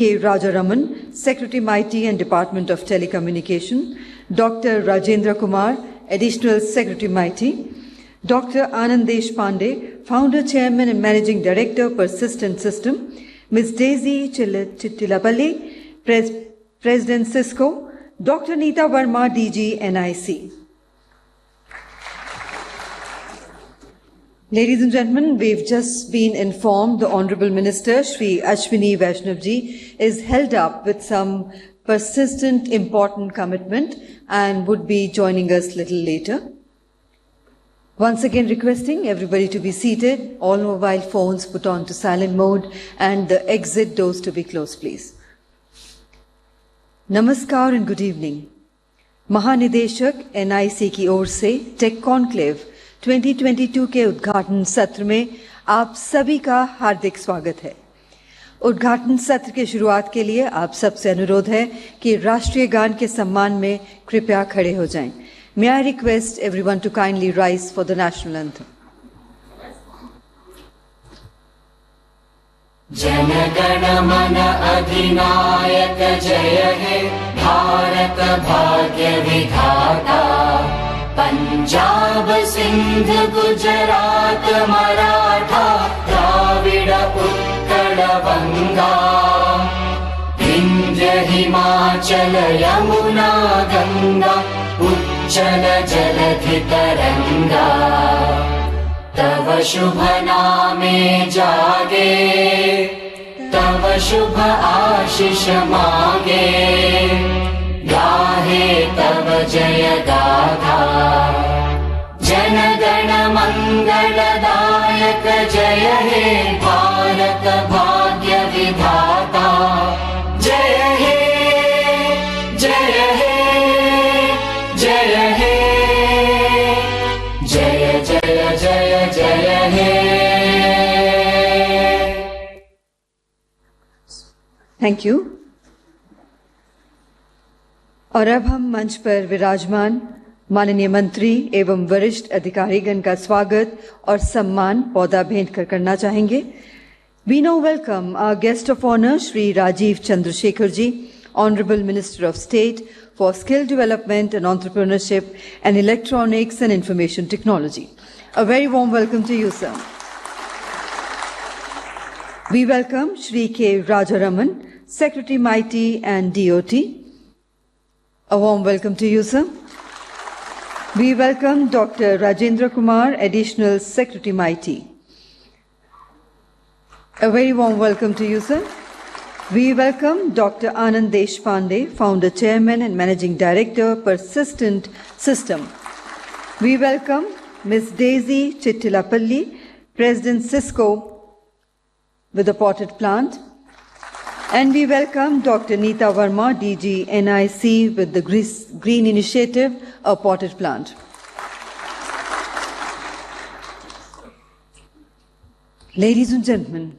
K. Rajaraman, Secretary MICMeitY and Department of Telecommunication, Dr. Rajendra Kumar, Additional Secretary MICMeitY, Dr. Anandesh Pandey, Founder, Chairman and Managing Director, Persistent System, Ms. Daisy Chittilapalli, President Cisco, Dr. Neeta Verma, DG, NIC. Ladies and gentlemen, we've just been informed the Honorable Minister, Shri Ashwini Vaishnavji, is held up with some persistent, important commitment and would be joining us a little later. Once again requesting everybody to be seated, all mobile phones put on to silent mode and the exit doors to be closed, please. Namaskar and good evening. महानिदेशक NIC की ओर से take conclave 2022 के उद्घाटन सत्र में आप सभी का हार्दिक स्वागत है। उद्घाटन सत्र के शुरुआत के लिए आप सबसे अनुरोध है कि राष्ट्रीय गान के सम्मान में कृपया खड़े हो जाएं। May I request everyone to kindly rise for the national anthem. Jana Gana मन अधिनायक जय हे भारत भाग्य विधाता पंजाब सिंध गुजरात मराठा द्राविड़ उत्कल बंगा विंध्य हिमाचल यमुना गंगा उच्चल जलधि तरंगा तव शुभ नामे जागे तव शुभ आशीष मागे गाहे तव जय गाथा जन गण मंगलदायक जय हे भारत भाग्य विधाता जय हे जय हे जय हे जय जय जय जय हे। Thank you. और अब हम मंच पर विराजमान माननीय मंत्री एवं वरिष्ठ अधिकारीगण का स्वागत और सम्मान पौधा भेंट कर करना चाहेंगे। We now welcome our guest of honor Shri Rajiv Chandrasekhar ji, Honorable Minister of State for Skill Development and Entrepreneurship and Electronics and Information Technology. A very warm welcome to you, sir. We welcome Shri K. Rajaraman, Secretary MICMeitY and DOT. A warm welcome to you, sir. We welcome Dr. Rajendra Kumar, Additional Secretary MICMeitY. A very warm welcome to you, sir. We welcome Dr. Anandesh Pandey, Founder, Chairman and Managing Director, Persistent System. We welcome Ms. Daisy Chittilapalli, President Cisco with the potted plant. And we welcome Dr. Neeta Verma, DG NIC with the Green Initiative, a potted plant. Ladies and gentlemen,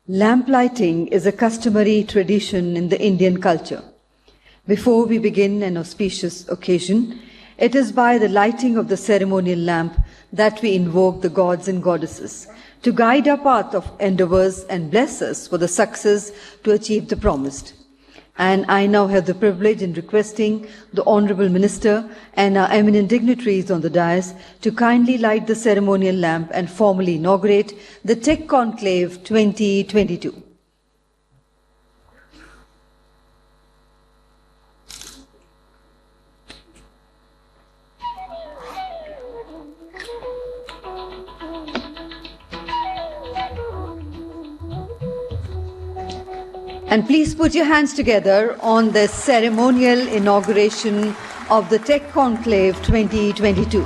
lamplighting is a customary tradition in the Indian culture. Before we begin an auspicious occasion, it is by the lighting of the ceremonial lamp that we invoke the gods and goddesses to guide our path of endeavors and bless us for the success to achieve the promised. And I now have the privilege in requesting the Honorable Minister and our eminent dignitaries on the dais to kindly light the ceremonial lamp and formally inaugurate the Tech Conclave 2022. And please put your hands together on the ceremonial inauguration of the Tech Conclave 2022.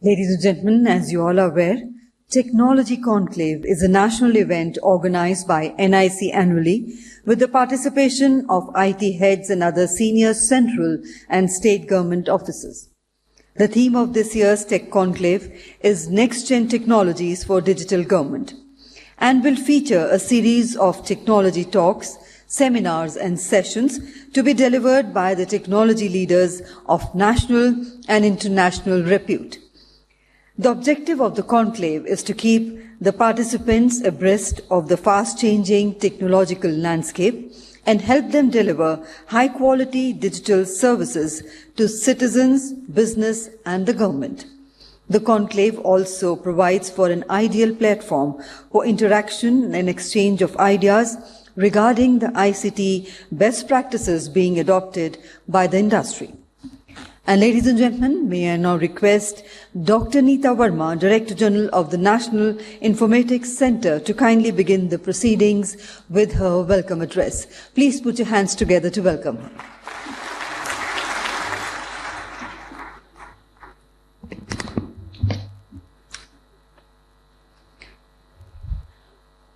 Ladies and gentlemen, as you all are aware, Technology Conclave is a national event organized by NIC annually with the participation of IT heads and other senior central and state government officers. The theme of this year's Tech Conclave is NextGen Technologies for Digital Government and will feature a series of technology talks, seminars and sessions to be delivered by the technology leaders of national and international repute. The objective of the conclave is to keep the participants abreast of the fast-changing technological landscape and help them deliver high-quality digital services to citizens, business and the government. The conclave also provides for an ideal platform for interaction and exchange of ideas regarding the ICT best practices being adopted by the industry. And ladies and gentlemen, may I now request Dr. Neeta Verma, Director General of the National Informatics Center, to kindly begin the proceedings with her welcome address. Please put your hands together to welcome her.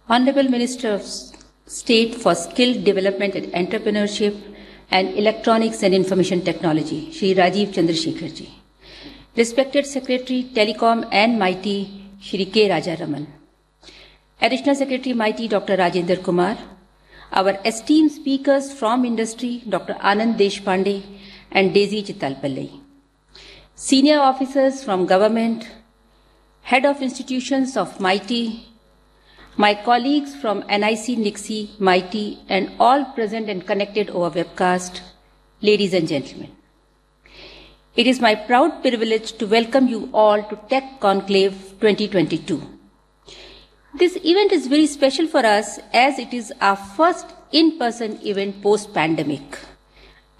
Honorable Minister of State for Skill Development and Entrepreneurship and Electronics and Information Technology, Shri Rajiv Chandrasekhar ji. Respected Secretary, Telecom and MITY, Shri K. Rajaraman. Additional Secretary, MITY, Dr. Rajendra Kumar. Our esteemed speakers from industry, Dr. Anand Deshpande and Daisy Chittalpallai. Senior officers from government, head of institutions of MITY, my colleagues from NICMeitY and all present and connected over webcast, ladies and gentlemen. It is my proud privilege to welcome you all to Tech Conclave 2022. This event is very special for us as it is our first in-person event post-pandemic.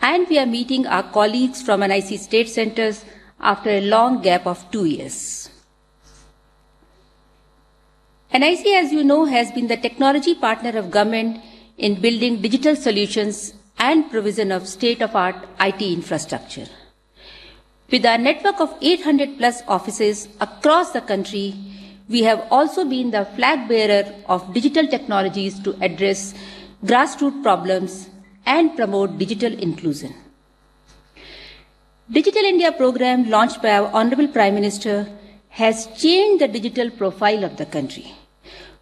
And we are meeting our colleagues from NIC state centers after a long gap of 2 years. NIC, as you know, has been the technology partner of government in building digital solutions and provision of state-of-art IT infrastructure. With our network of 800 plus offices across the country, we have also been the flag bearer of digital technologies to address grassroots problems and promote digital inclusion. Digital India program launched by our Honorable Prime Minister has changed the digital profile of the country.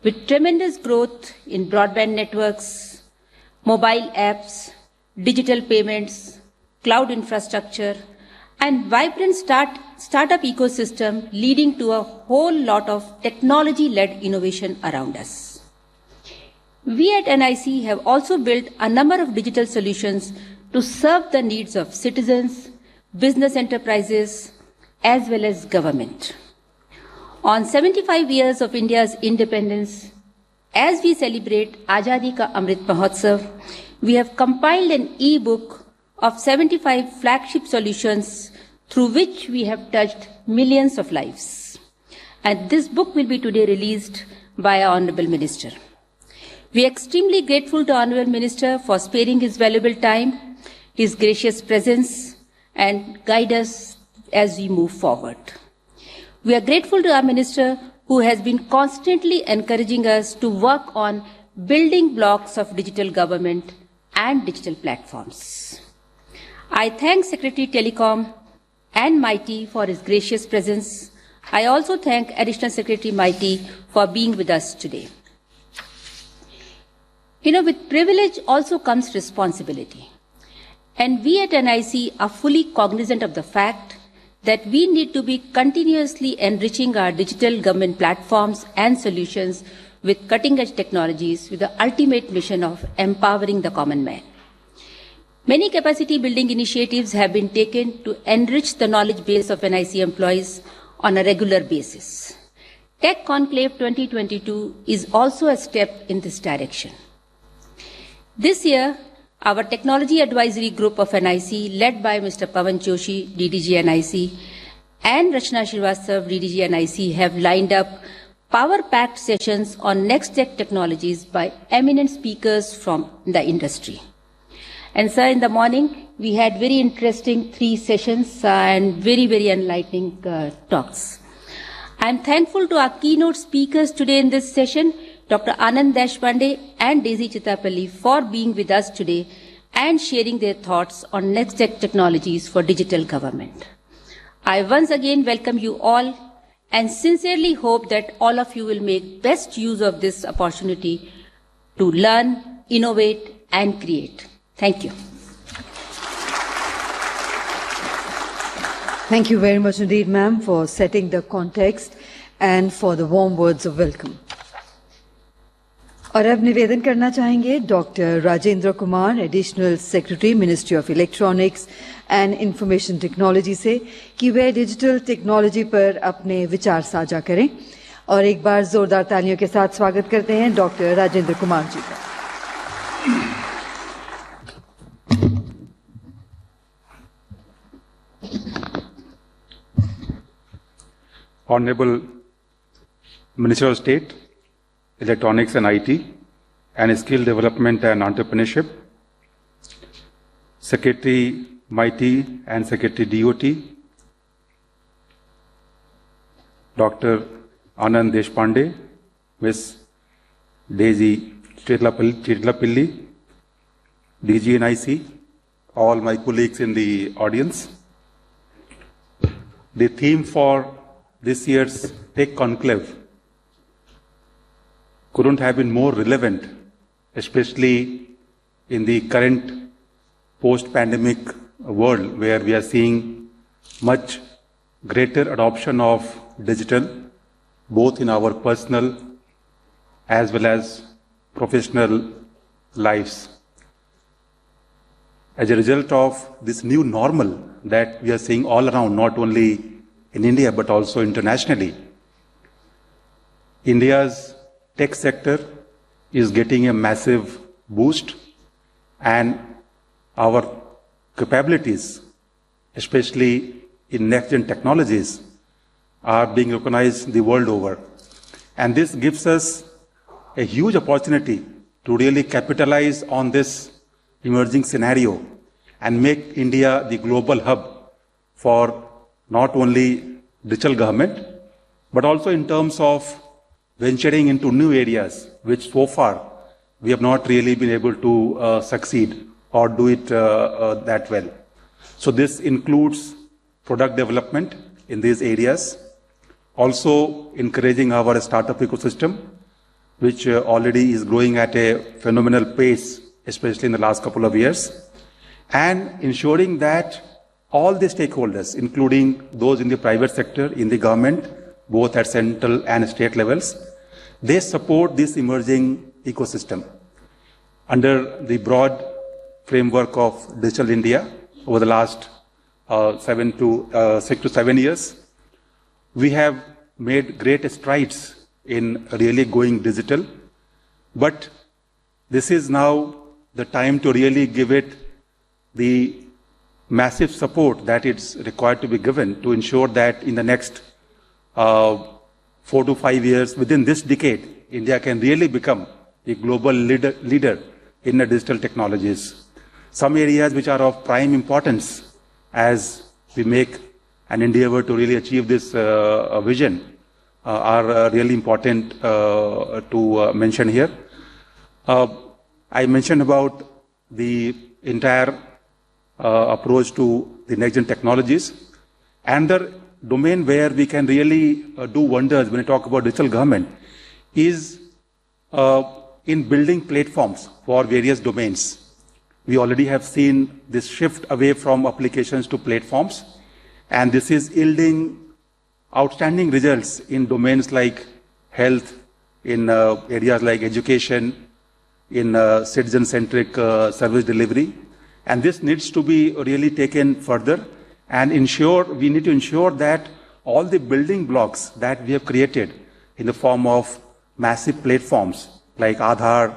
With tremendous growth in broadband networks, mobile apps, digital payments, cloud infrastructure, and vibrant startup ecosystem leading to a whole lot of technology-led innovation around us. We at NIC have also built a number of digital solutions to serve the needs of citizens, business enterprises, as well as government. On 75 years of India's independence, as we celebrate Azadi Ka Amrit Mahotsav, we have compiled an e-book of 75 flagship solutions through which we have touched millions of lives. And this book will be today released by our Honorable Minister. We are extremely grateful to Honorable Minister for sparing his valuable time, his gracious presence, and guide us as we move forward. We are grateful to our Minister who has been constantly encouraging us to work on building blocks of digital government and digital platforms. I thank Secretary Telecom and MITY for his gracious presence. I also thank Additional Secretary MITY for being with us today. With privilege also comes responsibility. And we at NIC are fully cognizant of the fact that we need to be continuously enriching our digital government platforms and solutions with cutting-edge technologies with the ultimate mission of empowering the common man. Many capacity building initiatives have been taken to enrich the knowledge base of NIC employees on a regular basis. Tech Conclave 2022 is also a step in this direction. This year, our Technology Advisory Group of NIC, led by Mr. Pawan Joshi, DDG NIC, and Rachna Srivastava, DDG NIC, have lined up power-packed sessions on NextGen Technologies by eminent speakers from the industry. And sir, in the morning, we had very interesting 3 sessions and very, very enlightening talks. I am thankful to our keynote speakers today in this session, Dr. Anand Deshpande and Daisy Chittapalli, for being with us today and sharing their thoughts on NextGen Technologies for digital government. I once again welcome you all and sincerely hope that all of you will make best use of this opportunity to learn, innovate, and create. Thank you. Thank you very much indeed, ma'am, for setting the context and for the warm words of welcome. और अब निवेदन करना चाहेंगे doctor Rajendra Kumar, additional secretary, ministry of electronics and information technology से, कि वे digital technology पर अपने विचार साझा करें। और एक बार जोरदार तालियों के साथ स्वागत करते हैं डॉक्टर राजेंद्र कुमार जी का। Honorable Minister of State, Electronics and IT, and Skill Development and Entrepreneurship, Secretary NICMeitY and Secretary DOT, Dr. Anand Deshpande, Ms. Daisy Chittapalli, DG NIC, all my colleagues in the audience. The theme for this year's Tech Conclave couldn't have been more relevant, especially in the current post-pandemic world where we are seeing much greater adoption of digital, both in our personal as well as professional lives. As a result of this new normal that we are seeing all around, not only in India but also internationally, India's tech sector is getting a massive boost, and our capabilities, especially in NextGen Technologies, are being recognized the world over. And this gives us a huge opportunity to really capitalize on this emerging scenario and make India the global hub for not only digital government, but also in terms of venturing into new areas, which so far we have not really been able to succeed or do it that well. So this includes product development in these areas, also encouraging our startup ecosystem, which already is growing at a phenomenal pace, especially in the last couple of years, and ensuring that all the stakeholders, including those in the private sector, in the government, both at central and state levels, they support this emerging ecosystem. Under the broad framework of Digital India, over the last 6 to 7 years, we have made great strides in really going digital. But this is now the time to really give it the massive support that it's required to be given to ensure that in the next 4 to 5 years, within this decade, India can really become a global leader in the digital technologies. Some areas which are of prime importance as we make an endeavor to really achieve this vision are really important to mention here. I mentioned about the entire approach to the NextGen Technologies. Another domain where we can really do wonders when we talk about digital government is in building platforms for various domains. We already have seen this shift away from applications to platforms, and this is yielding outstanding results in domains like health, in areas like education, in citizen-centric service delivery. And this needs to be really taken further, and we need to ensure that all the building blocks that we have created in the form of massive platforms like Aadhaar,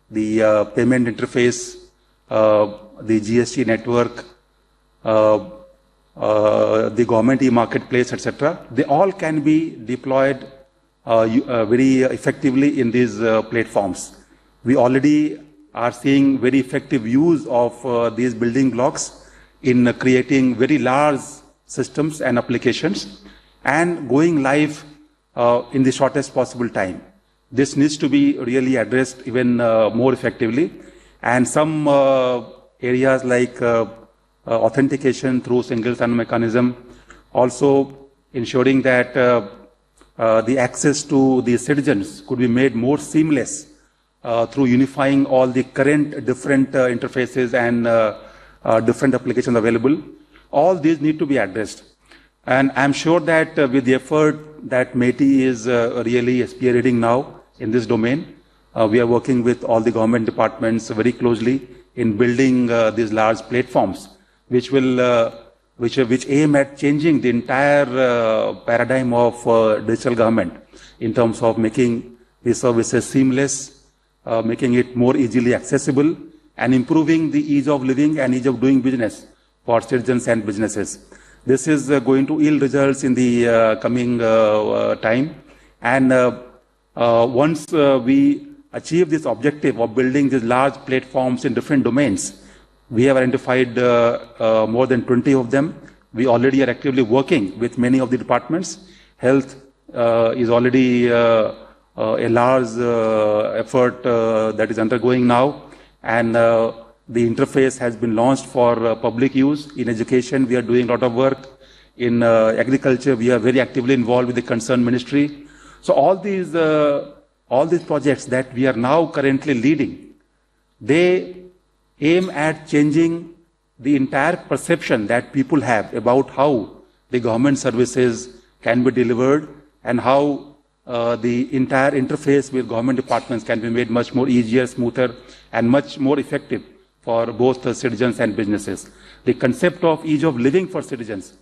the payment interface, the GST network, the government e-marketplace, etc., they all can be deployed very effectively in these platforms. We already are seeing very effective use of these building blocks in creating very large systems and applications, and going live in the shortest possible time. This needs to be really addressed even more effectively. And some areas like authentication through single sign-on mechanism, also ensuring that the access to the citizens could be made more seamless through unifying all the current different interfaces and different applications available. All these need to be addressed. And I'm sure that with the effort that NICMeitY is really spearheading now in this domain, we are working with all the government departments very closely in building these large platforms, which will which aim at changing the entire paradigm of digital government in terms of making the services seamless, making it more easily accessible, and improving the ease of living and ease of doing business for citizens and businesses. This is going to yield results in the coming time. And once we achieve this objective of building these large platforms in different domains, we have identified more than 20 of them. We already are actively working with many of the departments. Health is already a large effort that is undergoing now. And the interface has been launched for public use. In education, we are doing a lot of work. In agriculture, we are very actively involved with the concerned ministry. So all these projects that we are now currently leading, they aim at changing the entire perception that people have about how the government services can be delivered and how the entire interface with government departments can be made much more easier, smoother, and much more effective for both citizens and businesses. The concept of ease of living for citizens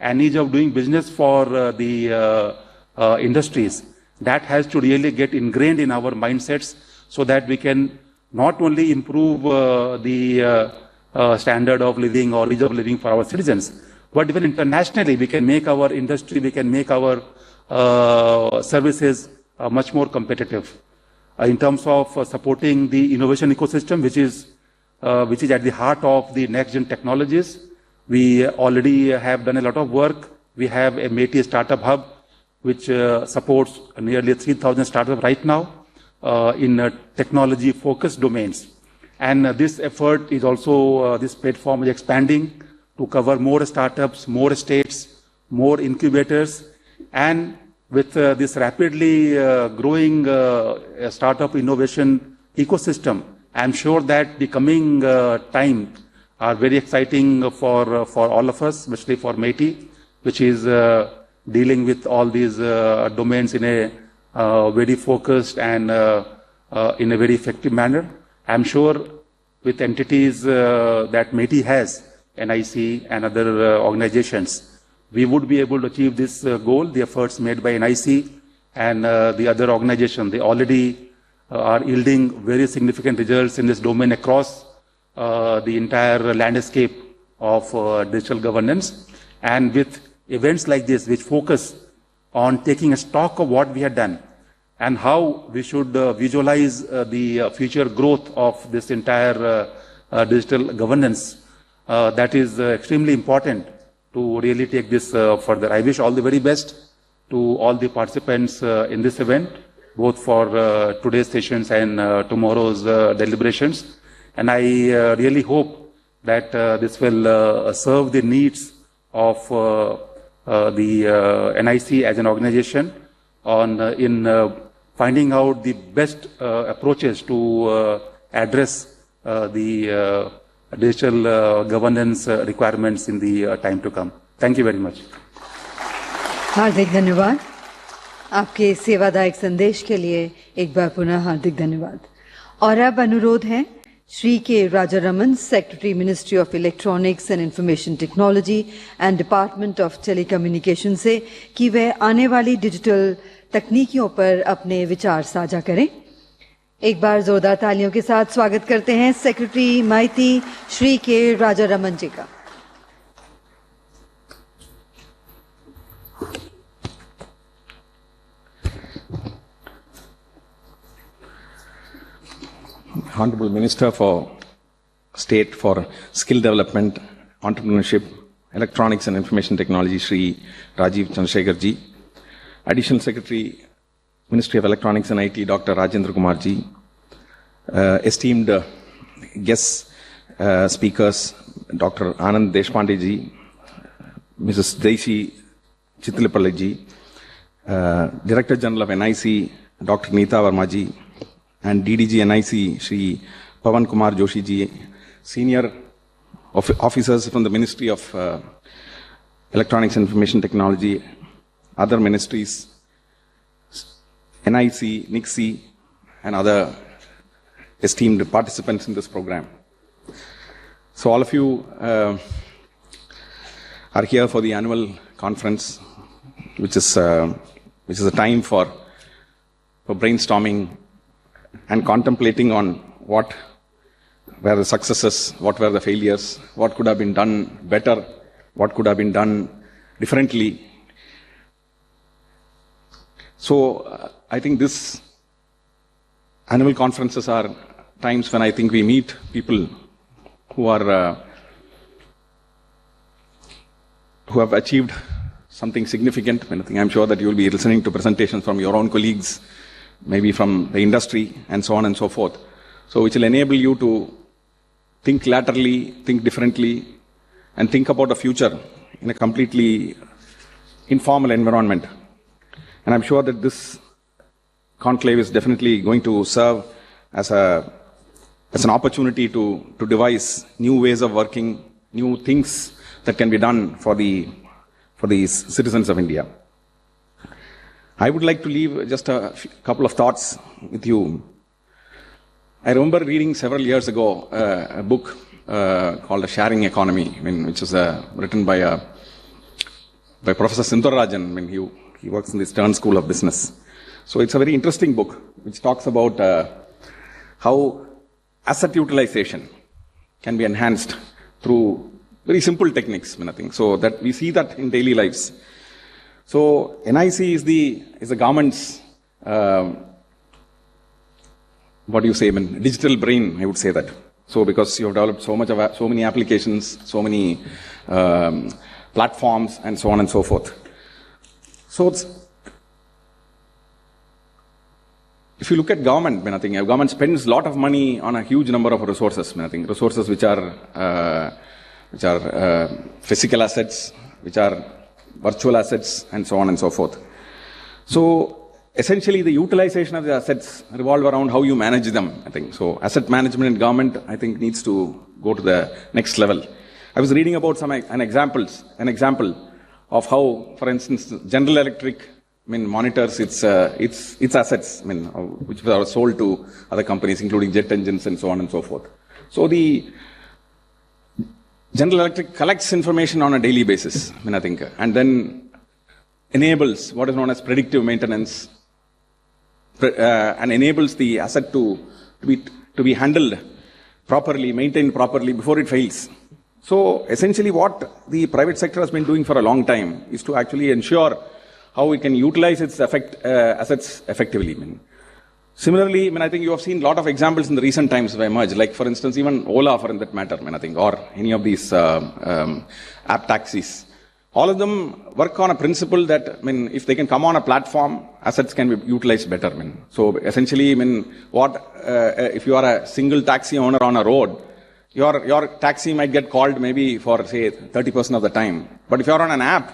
and ease of doing business for the industries, that has to really get ingrained in our mindsets so that we can not only improve the standard of living or ease of living for our citizens, but even internationally we can make our industry, we can make our services much more competitive. In terms of supporting the innovation ecosystem, which is at the heart of the NextGen Technologies, we already have done a lot of work. We have a NICMeitY Startup Hub, which supports nearly 3,000 startups right now in technology-focused domains. And this effort is also, this platform is expanding to cover more startups, more states, more incubators. And with this rapidly growing startup innovation ecosystem, I'm sure that the coming time are very exciting for all of us, especially for NICMeitY, which is dealing with all these domains in a very focused and in a very effective manner. I'm sure with entities that NICMeitY has, NIC and other organizations, we would be able to achieve this goal. The efforts made by NIC and the other organizations, they already are yielding very significant results in this domain across the entire landscape of digital governance. And with events like this, which focus on taking a stock of what we have done and how we should visualize the future growth of this entire digital governance, that is extremely important to really take this further. I wish all the very best to all the participants in this event, both for today's sessions and tomorrow's deliberations. And I really hope that this will serve the needs of the NIC as an organization in finding out the best approaches to address the digital governance requirements in the time to come. Thank you very much. हार्दिक धन्यवाद आपके सेवादायक संदेश के लिए एक बार पुनः हार्दिक धन्यवाद। और अब अनुरोध है श्री के Rajaraman, secretary ministry of electronics and information technology and department of telecommunication से कि वे आने वाली डिजिटल तकनीकियों पर अपने विचार साझा करें। एक बार जोरदार तालियों के साथ स्वागत करते हैं सेक्रेटरी NICMeitY श्री के राजारमन जी का। Honorable Minister for State for Skill Development, Entrepreneurship, Electronics and Information Technology, Shri Rajiv Chandrasekhar ji, Additional Secretary, Ministry of Electronics and IT, Dr. Rajendra Kumarji, esteemed guest speakers, Dr. Anand Deshpandeji, Mrs. Deishi Chitlipalleji, Director General of NIC, Dr. Neeta Vermaji, and DDG NIC, Shri Bhawan Kumar Joshi ji, senior officers from the Ministry of Electronics and Information Technology, other ministries, NIC, NICMeitY, and other esteemed participants in this program. So all of you are here for the annual conference, which is a time for brainstorming and contemplating on what were the successes, what were the failures, what could have been done better, what could have been done differently. So I think this annual conferences are times when I think we meet people who have achieved something significant. I'm sure that you will be listening to presentations from your own colleagues, maybe from the industry, and so on and so forth. So which will enable you to think laterally, think differently, and think about the future in a completely informal environment. And I'm sure that this conclave is definitely going to serve as an opportunity to devise new ways of working, new things that can be done for the citizens of India. I would like to leave just a couple of thoughts with you. I remember reading several years ago a book called The Sharing Economy, which was written by Professor Sundarajan. He works in the Stern School of Business. So it's a very interesting book which talks about how asset utilization can be enhanced through very simple techniques. So that we see that in daily lives. So NIC is the government's digital brain, I would say that. So because you have developed so many applications, so many platforms, and so on and so forth. So if you look at government, government spends a lot of money on a huge number of resources. Resources which are physical assets, which are virtual assets, and so on and so forth. So essentially, the utilization of the assets revolve around how you manage them. So. Asset management in government, needs to go to the next level. I was reading about an example of how, for instance, General Electric monitors its assets, which are sold to other companies, including jet engines and so on and so forth. So the General Electric collects information on a daily basis, and then enables what is known as predictive maintenance, and enables the asset to be handled properly, maintained properly before it fails. So essentially what the private sector has been doing for a long time is to actually ensure how it can utilize its assets effectively. Similarly, you have seen a lot of examples in the recent times have emerged, like for instance, even Ola for that matter, or any of these app taxis. All of them work on a principle that, if they can come on a platform, assets can be utilized better. So essentially, if you are a single taxi owner on a road, your taxi might get called maybe for, say, 30% of the time. But if you're on an app,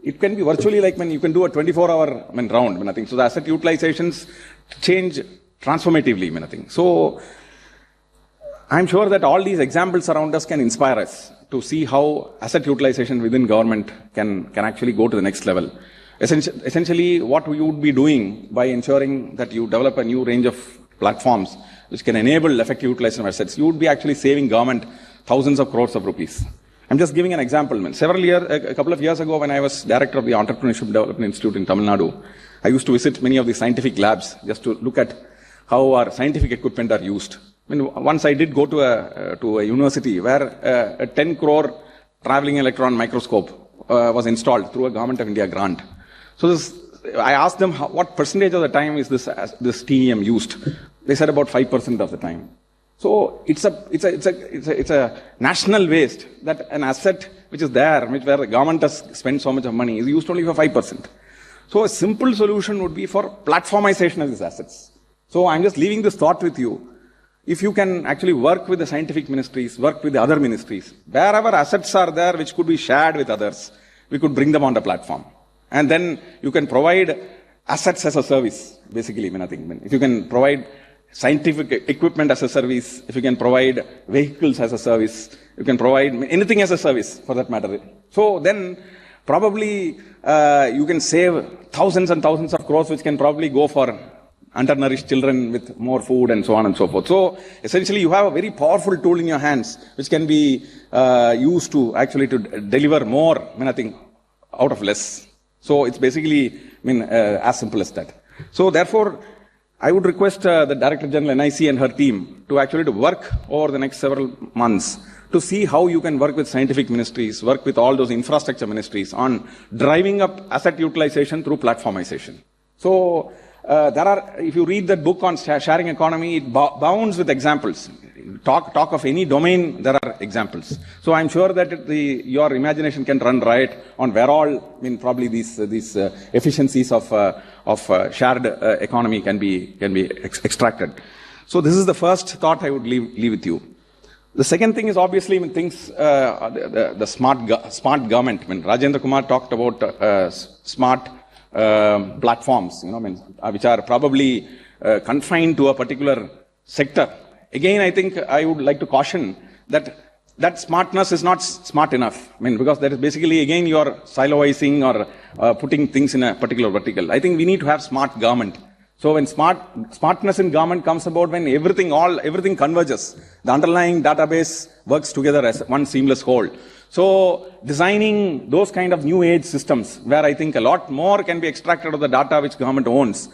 it can be virtually like you can do a 24-hour round. So the asset utilizations change transformatively. So I'm sure that all these examples around us can inspire us to see how asset utilization within government can actually go to the next level. Essentially, what we would be doing by ensuring that you develop a new range of platforms which can enable effective utilization of assets, you would be actually saving government thousands of crores of rupees. I'm just giving an example. A couple of years ago, when I was director of the Entrepreneurship Development Institute in Tamil Nadu, I used to visit many of the scientific labs just to look at how our scientific equipment are used. Once I did go to a university where a 10 crore traveling electron microscope was installed through a Government of India grant. So I asked them what percentage of the time is this TEM used. They said about 5% of the time. So it's a national waste that an asset which is there, where the government has spent so much of money, is used only for 5%. So a simple solution would be for platformization of these assets. So I'm just leaving this thought with you. If you can actually work with the scientific ministries, work with the other ministries, wherever assets are there which could be shared with others, we could bring them on the platform. And then you can provide assets as a service, basically. I think if you can provide scientific equipment as a service, if you can provide vehicles as a service, you can provide anything as a service for that matter. So then probably you can save thousands and thousands of crores which can probably go for undernourished children with more food and so on and so forth. So essentially you have a very powerful tool in your hands which can be used to actually to deliver more, I think, out of less. So it's basically, as simple as that. So therefore, I would request the Director General NIC and her team to actually to work over the next several months to see how you can work with scientific ministries, work with all those infrastructure ministries on driving up asset utilization through platformization. So if you read that book on sharing economy, it bounds with examples. Talk of any domain, there are examples. So I'm sure that your imagination can run riot on where all, probably these efficiencies of shared economy can be extracted. So this is the first thought I would leave with you. The second thing is obviously the smart government. Rajendra Kumar talked about smart platforms, which are probably confined to a particular sector. Again, I think I would like to caution that smartness is not smart enough. Because there is basically, again, you are siloizing or putting things in a particular vertical. I think we need to have smart government. So when smartness in government comes about, when everything converges, the underlying database works together as one seamless whole. So designing those kind of new age systems where I think a lot more can be extracted of the data which government owns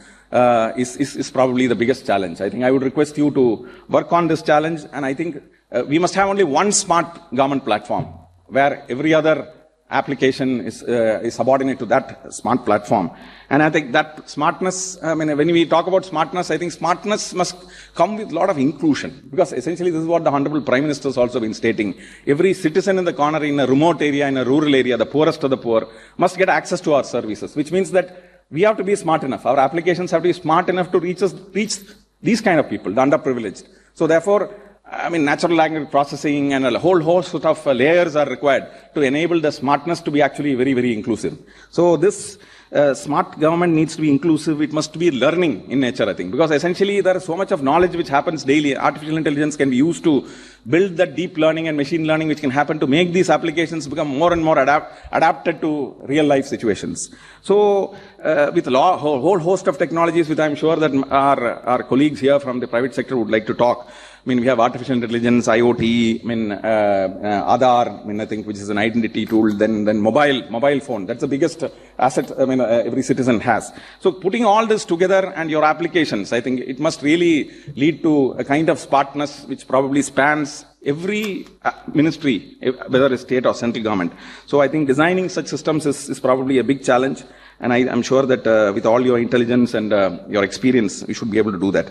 is probably the biggest challenge. I think I would request you to work on this challenge, and I think we must have only one smart government platform where every other application is subordinate to that smart platform. And I think that smartness, when we talk about smartness, I think smartness must come with a lot of inclusion, because essentially this is what the Honorable Prime Minister has also been stating. Every citizen in the corner, in a remote area, in a rural area, the poorest of the poor, must get access to our services, which means that we have to be smart enough. Our applications have to be smart enough to reach these kind of people, the underprivileged. So therefore, natural language processing and a whole host of layers are required to enable the smartness to be actually very, very inclusive. So this smart government needs to be inclusive. It must be learning in nature, I think, because essentially there is so much of knowledge which happens daily. Artificial intelligence can be used to build that deep learning and machine learning which can happen to make these applications become more and more adapted to real life situations. So with a whole host of technologies which I'm sure that our colleagues here from the private sector would like to talk. We have artificial intelligence, IoT, Aadhaar, I think, which is an identity tool, then mobile phone. That's the biggest asset, every citizen has. So putting all this together and your applications, I think it must really lead to a kind of smartness which probably spans every ministry, whether it's state or central government. So I think designing such systems is probably a big challenge. And I'm sure that with all your intelligence and your experience, we should be able to do that.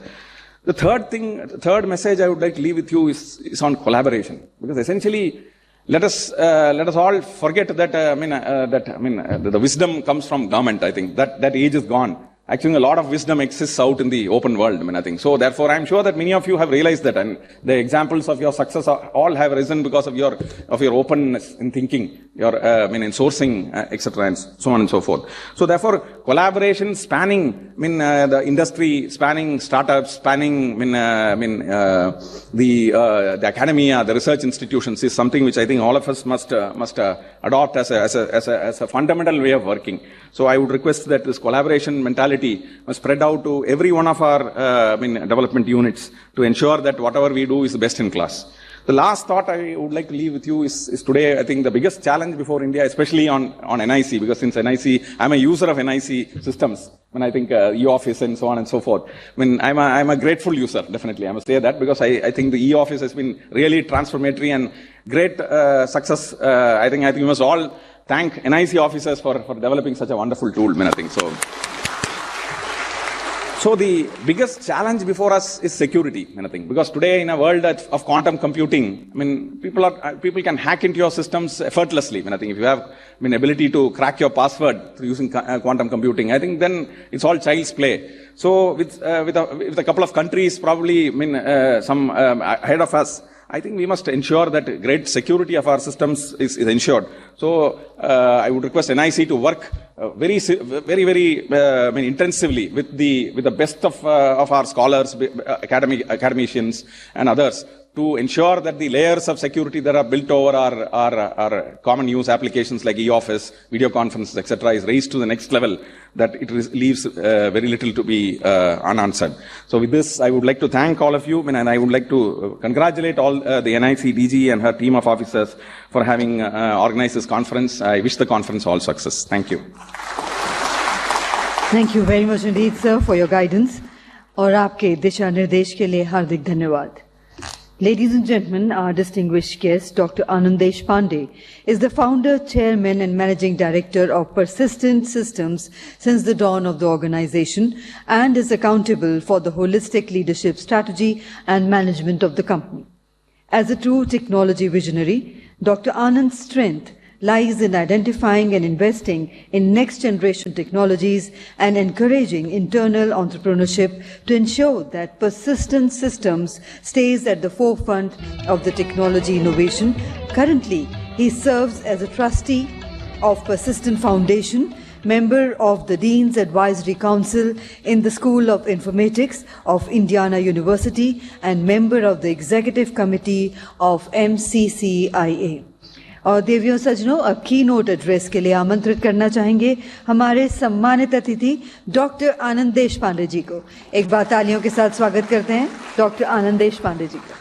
The third message I would like to leave with you is on collaboration, because essentially let us all forget that the wisdom comes from government. I think that age is gone. Actually, a lot of wisdom exists out in the open world. I think so. Therefore, I'm sure that many of you have realized that, and the examples of your success all have risen because of your openness in thinking, your in sourcing, etc., and so on and so forth. So, therefore, collaboration spanning the industry, spanning startups, spanning the academia, the research institutions is something which I think all of us must adopt as a fundamental way of working. So, I would request that this collaboration mentality must spread out to every one of our development units to ensure that whatever we do is the best in class. The last thought I would like to leave with you is today, I think, the biggest challenge before India, especially on NIC, because since NIC, I'm a user of NIC systems, I think e-office and so on and so forth. I'm a grateful user, definitely. I must say that, because I think the e-office has been really transformatory and great success. I think we must all thank NIC officers for developing such a wonderful tool, I think. So the biggest challenge before us is security, I think, because today in a world of quantum computing, I mean, people can hack into your systems effortlessly. I think if you have ability to crack your password through using quantum computing, I think then it's all child's play. So with a couple of countries probably, some ahead of us, I think we must ensure that great security of our systems is ensured. So I would request NIC to work very intensively with the best of our scholars, academicians, and others to ensure that the layers of security that are built over our common use applications like e-office, video conferences, etc., is raised to the next level, that it leaves very little to be unanswered. So with this, I would like to thank all of you, and I would like to congratulate all the NIC DG and her team of officers for having organized this conference. I wish the conference all success. Thank you. Thank you very much indeed, sir, for your guidance. और आपके दिशा निर्देश के लिए हार्दिक धन्यवाद. Ladies and gentlemen, our distinguished guest, Dr. Anandesh Pandey, is the founder, chairman, and managing director of Persistent Systems since the dawn of the organization, and is accountable for the holistic leadership strategy and management of the company. As a true technology visionary, Dr. Anand's strength lies in identifying and investing in next-generation technologies and encouraging internal entrepreneurship to ensure that Persistent Systems stays at the forefront of the technology innovation. Currently, he serves as a trustee of Persistent Foundation, member of the Dean's Advisory Council in the School of Informatics of Indiana University, and member of the Executive Committee of MCCIA. और देवियों सज्जनों, अब की note address के लिए आमंत्रित करना चाहेंगे हमारे सम्मानित अतिथि डॉक्टर आनंदेश पांडे जी को. एक बार तालियों के साथ स्वागत करते हैं डॉक्टर आनंदेश पांडे जी का.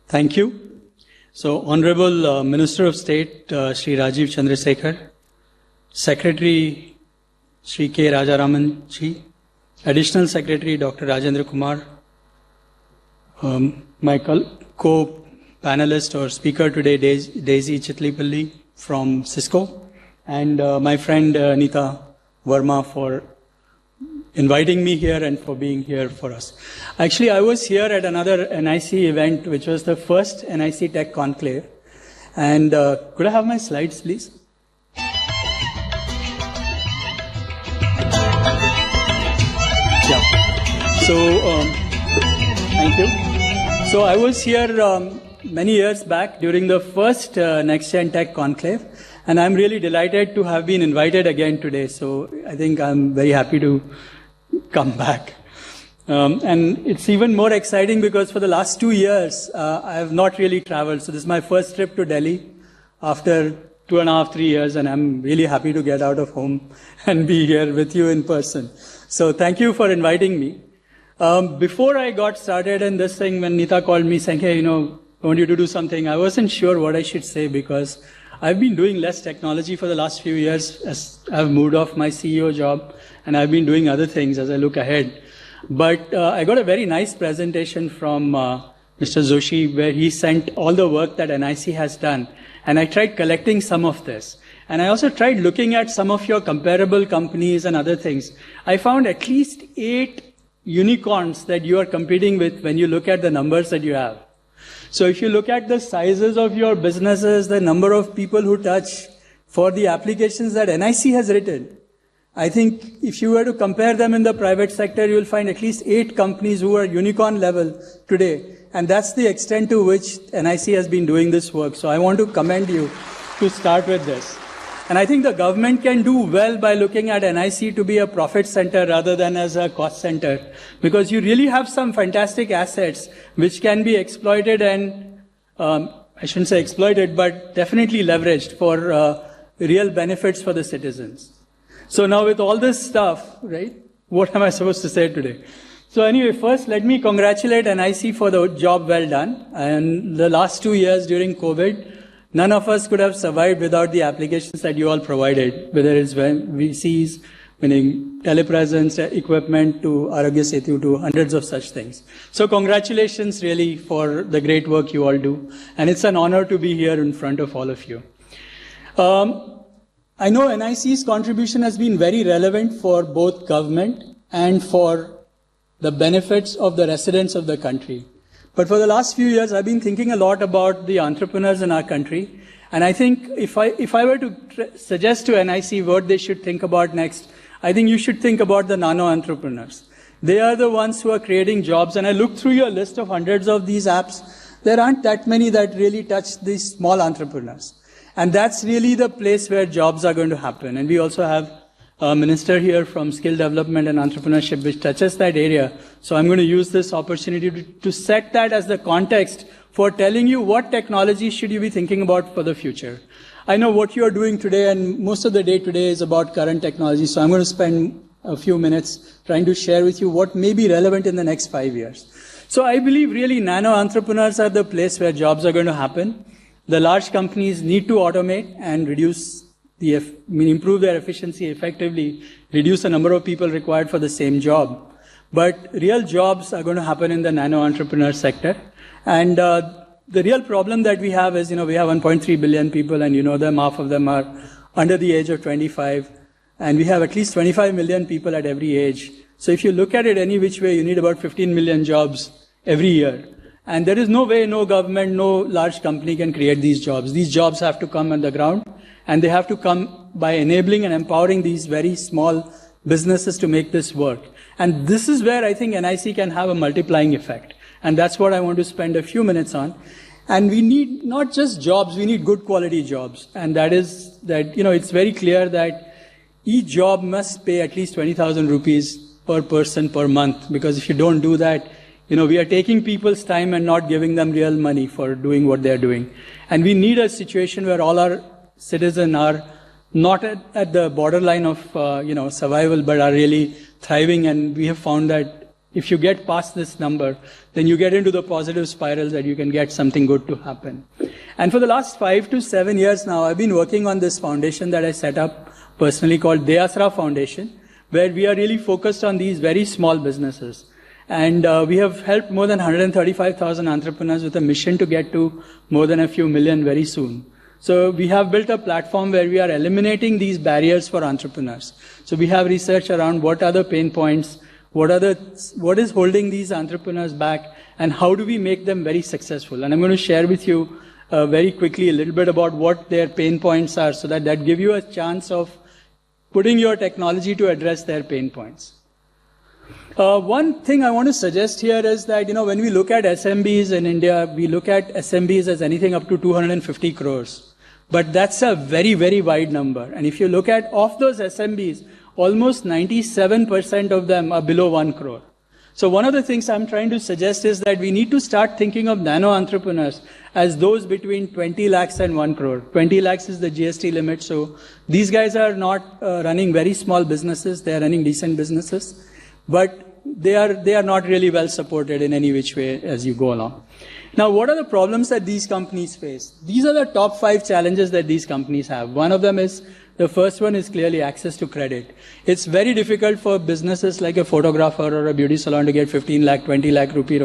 Thank you. So, Honorable Minister of State Shri Rajiv Chandrasekhar, Secretary Shri K. Rajaraman ji, Additional Secretary Dr. Rajendra Kumar, my co-panelist or speaker today, Daisy Chitlipalli from Cisco, and my friend Nita Verma for inviting me here and for being here for us. Actually, I was here at another NIC event, which was the first NIC Tech Conclave. And could I have my slides, please? Yeah. So, thank you. So I was here many years back during the first NextGen Tech Conclave, and I'm really delighted to have been invited again today. So I think I'm very happy to come back. And it's even more exciting because for the last 2 years, I have not really traveled. So this is my first trip to Delhi after 2.5, 3 years, and I'm really happy to get out of home and be here with you in person. So thank you for inviting me. Before I got started in this thing, when Nita called me saying, hey, I want you to do something, I wasn't sure what I should say because I've been doing less technology for the last few years as I've moved off my CEO job and I've been doing other things as I look ahead. But I got a very nice presentation from Mr. Joshi where he sent all the work that NIC has done. And I tried collecting some of this. And I also tried looking at some of your comparable companies and other things. I found at least 8 unicorns that you are competing with when you look at the numbers that you have. So if you look at the sizes of your businesses, the number of people who touch for the applications that NIC has written, I think if you were to compare them in the private sector, you will find at least 8 companies who are unicorn level today. And that's the extent to which NIC has been doing this work. So I want to commend you to start with this. And I think the government can do well by looking at NIC to be a profit center rather than as a cost center, because you really have some fantastic assets which can be exploited and, I shouldn't say exploited, but definitely leveraged for real benefits for the citizens. So now with all this stuff, right, what am I supposed to say today? So anyway, first let me congratulate NIC for the job well done. And the last 2 years during COVID, none of us could have survived without the applications that you all provided, whether it's VCs, meaning telepresence, equipment, to Arogya Setu, to hundreds of such things. So congratulations really for the great work you all do. And it's an honor to be here in front of all of you. I know NIC's contribution has been very relevant for both government and for the benefits of the residents of the country. But for the last few years, I've been thinking a lot about the entrepreneurs in our country. And I think if I were to suggest to NIC what they should think about next, I think you should think about the nano entrepreneurs. They are the ones who are creating jobs. And I looked through your list of hundreds of these apps. There aren't that many that really touch these small entrepreneurs. And that's really the place where jobs are going to happen. And we also have a minister here from skill development and entrepreneurship, which touches that area. So I'm going to use this opportunity to set that as the context for telling you what technology should you be thinking about for the future. I know what you are doing today, and most of the day today is about current technology. So I'm going to spend a few minutes trying to share with you what may be relevant in the next 5 years. So I believe really nano entrepreneurs are the place where jobs are going to happen. The large companies need to automate and improve their efficiency effectively, reduce the number of people required for the same job. But real jobs are going to happen in the nano entrepreneur sector. And the real problem that we have is, we have 1.3 billion people, and half of them are under the age of 25. And we have at least 25 million people at every age. So if you look at it any which way, you need about 15 million jobs every year. And there is no way, no government, no large company can create these jobs. These jobs have to come on the ground, and they have to come by enabling and empowering these very small businesses to make this work. And this is where I think NIC can have a multiplying effect. And that's what I want to spend a few minutes on. And we need not just jobs, we need good quality jobs. And that is that, it's very clear that each job must pay at least 20,000 rupees per person per month. Because if you don't do that, we are taking people's time and not giving them real money for doing what they're doing. And we need a situation where all our citizens are not at the borderline of, survival, but are really thriving. And we have found that if you get past this number, then you get into the positive spiral that you can get something good to happen. And for the last 5 to 7 years now, I've been working on this foundation that I set up personally called Deyasra Foundation, where we are really focused on these very small businesses. And we have helped more than 135,000 entrepreneurs with a mission to get to more than a few million very soon. So we have built a platform where we are eliminating these barriers for entrepreneurs. So we have research around what are the pain points, what is holding these entrepreneurs back, and how do we make them very successful. And I'm going to share with you very quickly a little bit about what their pain points are, so that give you a chance of putting your technology to address their pain points. One thing I want to suggest here is that, when we look at SMBs in India, we look at SMBs as anything up to 250 crores. But that's a very, very wide number. And if you look at, of those SMBs, almost 97% of them are below 1 crore. So one of the things I'm trying to suggest is that we need to start thinking of nano entrepreneurs as those between 20 lakhs and 1 crore. 20 lakhs is the GST limit. So these guys are not running very small businesses. They are running decent businesses. But they are not really well supported in any which way as you go along. Now, what are the problems that these companies face? These are the top 5 challenges that these companies have. One of them is, the first one is clearly access to credit. It's very difficult for businesses like a photographer or a beauty salon to get 15 lakh, 20 lakh rupee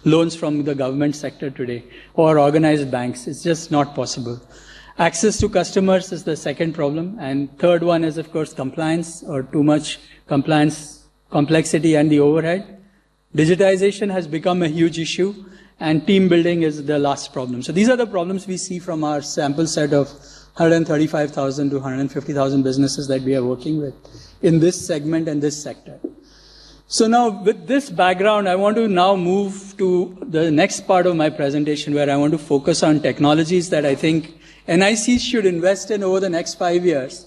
loans from the government sector today, or organized banks. It's just not possible. Access to customers is the second problem. And third one is, of course, compliance, or too much compliance, complexity, and the overhead. Digitization has become a huge issue, and team building is the last problem. So these are the problems we see from our sample set of 135,000 to 150,000 businesses that we are working with in this segment and this sector. So now, with this background, I want to now move to the next part of my presentation, where I want to focus on technologies that I think NIC should invest in over the next 5 years,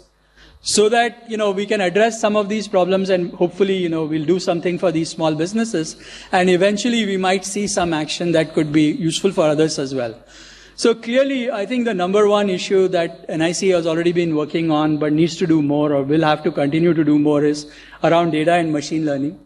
so that, we can address some of these problems, and hopefully, we'll do something for these small businesses, and eventually we might see some action that could be useful for others as well. So clearly, I think the number one issue that NIC has already been working on but needs to do more, or will have to continue to do more, is around data and machine learning.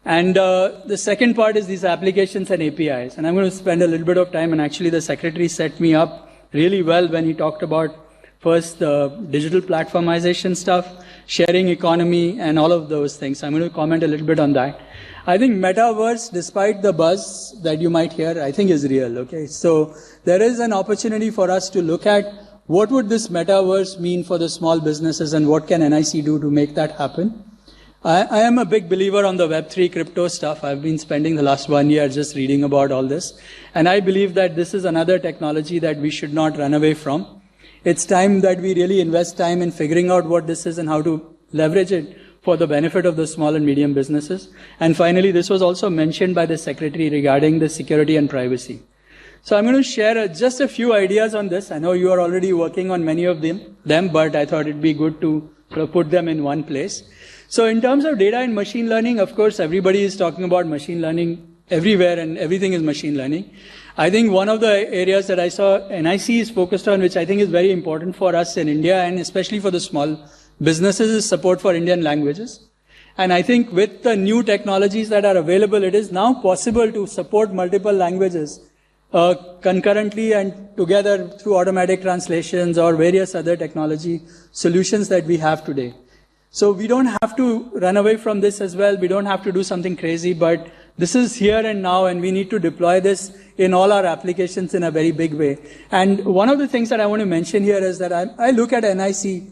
And the second part is these applications and APIs. And I'm going to spend a little bit of time, and actually the secretary set me up really well when he talked about first the digital platformization stuff, sharing economy, and all of those things. I'm going to comment a little bit on that. I think metaverse, despite the buzz that you might hear, I think is real, okay? So there is an opportunity for us to look at what would this metaverse mean for the small businesses, and what can NIC do to make that happen. I am a big believer on the Web3 crypto stuff. I've been spending the last 1 year just reading about all this. And I believe that this is another technology that we should not run away from. It's time that we really invest time in figuring out what this is and how to leverage it for the benefit of the small and medium businesses. And finally, this was also mentioned by the Secretary regarding the security and privacy. So I'm going to share just a few ideas on this. I know you are already working on many of them, but I thought it'd be good to put them in one place. So in terms of data and machine learning, of course, everybody is talking about machine learning everywhere and everything is machine learning. I think one of the areas that I saw NIC is focused on, which I think is very important for us in India and especially for the small businesses, is support for Indian languages. And I think with the new technologies that are available, it is now possible to support multiple languages concurrently and together through automatic translations or various other technology solutions that we have today. So we don't have to run away from this as well. We don't have to do something crazy, but this is here and now, and we need to deploy this in all our applications in a very big way. And one of the things that I want to mention here is that I look at NIC,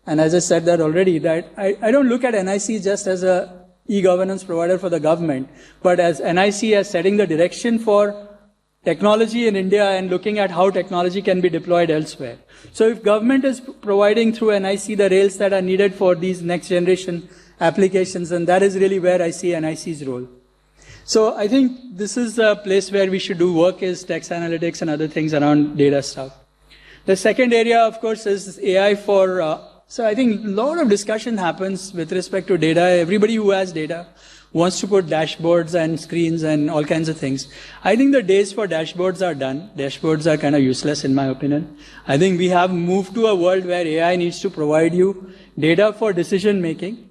and as I said that already, that I don't look at NIC just as a e-governance provider for the government, but as NIC as setting the direction for technology in India and looking at how technology can be deployed elsewhere. So if government is providing through NIC the rails that are needed for these next generation applications, then that is really where I see NIC's role. So I think this is a place where we should do work, is text analytics and other things around data stuff. The second area, of course, is AI for, so I think a lot of discussion happens with respect to data. Everybody who has data wants to put dashboards and screens and all kinds of things. I think the days for dashboards are done. Dashboards are kind of useless in my opinion. I think we have moved to a world where AI needs to provide you data for decision making.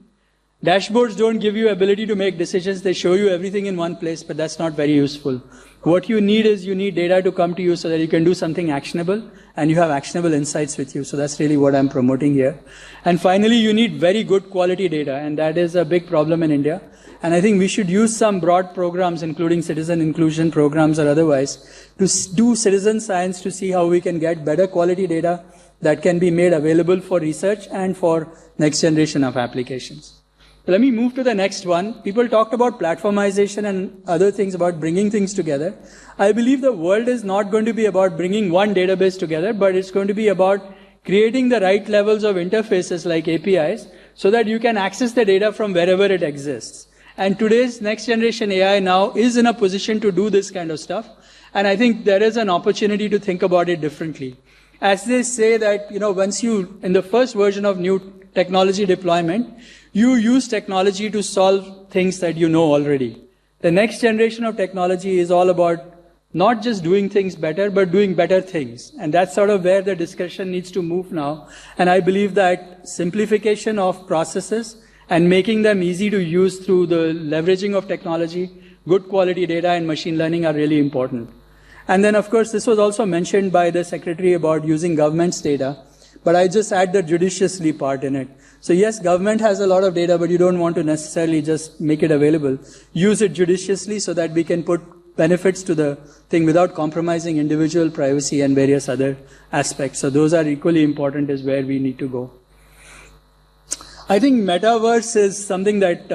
Dashboards don't give you ability to make decisions. They show you everything in one place, but that's not very useful. What you need is you need data to come to you so that you can do something actionable and you have actionable insights with you. So that's really what I'm promoting here. And finally, you need very good quality data, and that is a big problem in India. And I think we should use some broad programs, including citizen inclusion programs or otherwise, to do citizen science to see how we can get better quality data that can be made available for research and for next generation of applications. Let me move to the next one. People talked about platformization and other things about bringing things together. I believe the world is not going to be about bringing one database together, but it's going to be about creating the right levels of interfaces like APIs so that you can access the data from wherever it exists. And today's next generation AI now is in a position to do this kind of stuff. And I think there is an opportunity to think about it differently. As they say that, once you, in the first version of new technology deployment, you use technology to solve things that you know already. The next generation of technology is all about not just doing things better, but doing better things. And that's sort of where the discussion needs to move now. And I believe that simplification of processes and making them easy to use through the leveraging of technology, good quality data and machine learning are really important. And then, of course, this was also mentioned by the Secretary about using government's data, but I just add the judiciously part in it. So yes, government has a lot of data, but you don't want to necessarily just make it available. Use it judiciously so that we can put benefits to the thing without compromising individual privacy and various other aspects. So those are equally important as where we need to go. I think metaverse is something that,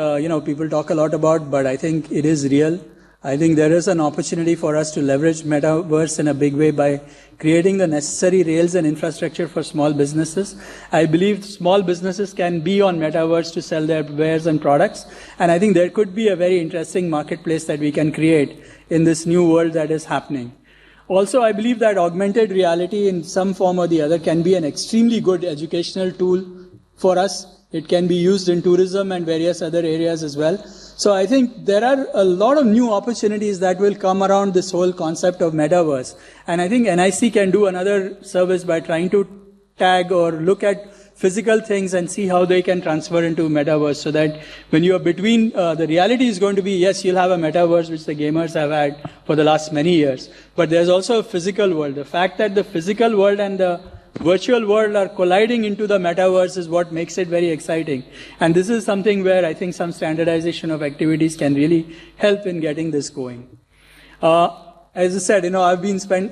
people talk a lot about, but I think it is real. I think there is an opportunity for us to leverage metaverse in a big way by creating the necessary rails and infrastructure for small businesses. I believe small businesses can be on metaverse to sell their wares and products. And I think there could be a very interesting marketplace that we can create in this new world that is happening. Also, I believe that augmented reality in some form or the other can be an extremely good educational tool for us. It can be used in tourism and various other areas as well. So I think there are a lot of new opportunities that will come around this whole concept of metaverse. And I think NIC can do another service by trying to tag or look at physical things and see how they can transfer into metaverse, so that when you are between, the reality is going to be, yes, you'll have a metaverse, which the gamers have had for the last many years. But there's also a physical world. The fact that the physical world and the virtual world are colliding into the metaverse is what makes it very exciting. And this is something where I think some standardization of activities can really help in getting this going. as I said,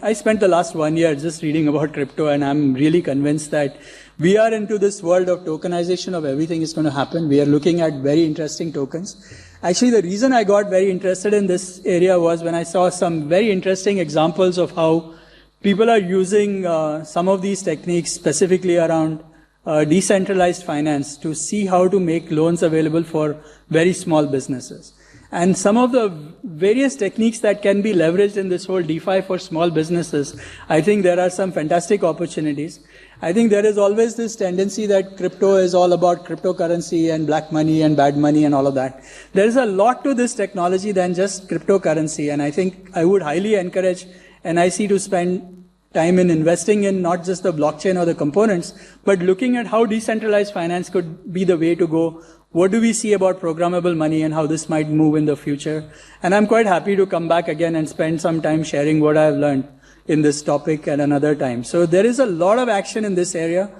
I spent the last 1 year just reading about crypto, and I'm really convinced that we are into this world of tokenization of everything is going to happen. We are looking at very interesting tokens. Actually, the reason I got very interested in this area was when I saw some very interesting examples of how people are using some of these techniques, specifically around decentralized finance, to see how to make loans available for very small businesses. And some of the various techniques that can be leveraged in this whole DeFi for small businesses, I think there are some fantastic opportunities. I think there is always this tendency that crypto is all about cryptocurrency and black money and bad money and all of that. There is a lot to this technology than just cryptocurrency, and I think I would highly encourage NIC to spend time in investing in not just the blockchain or the components, but looking at how decentralized finance could be the way to go. What do we see about programmable money and how this might move in the future? And I'm quite happy to come back again and spend some time sharing what I've learned in this topic at another time. So there is a lot of action in this area,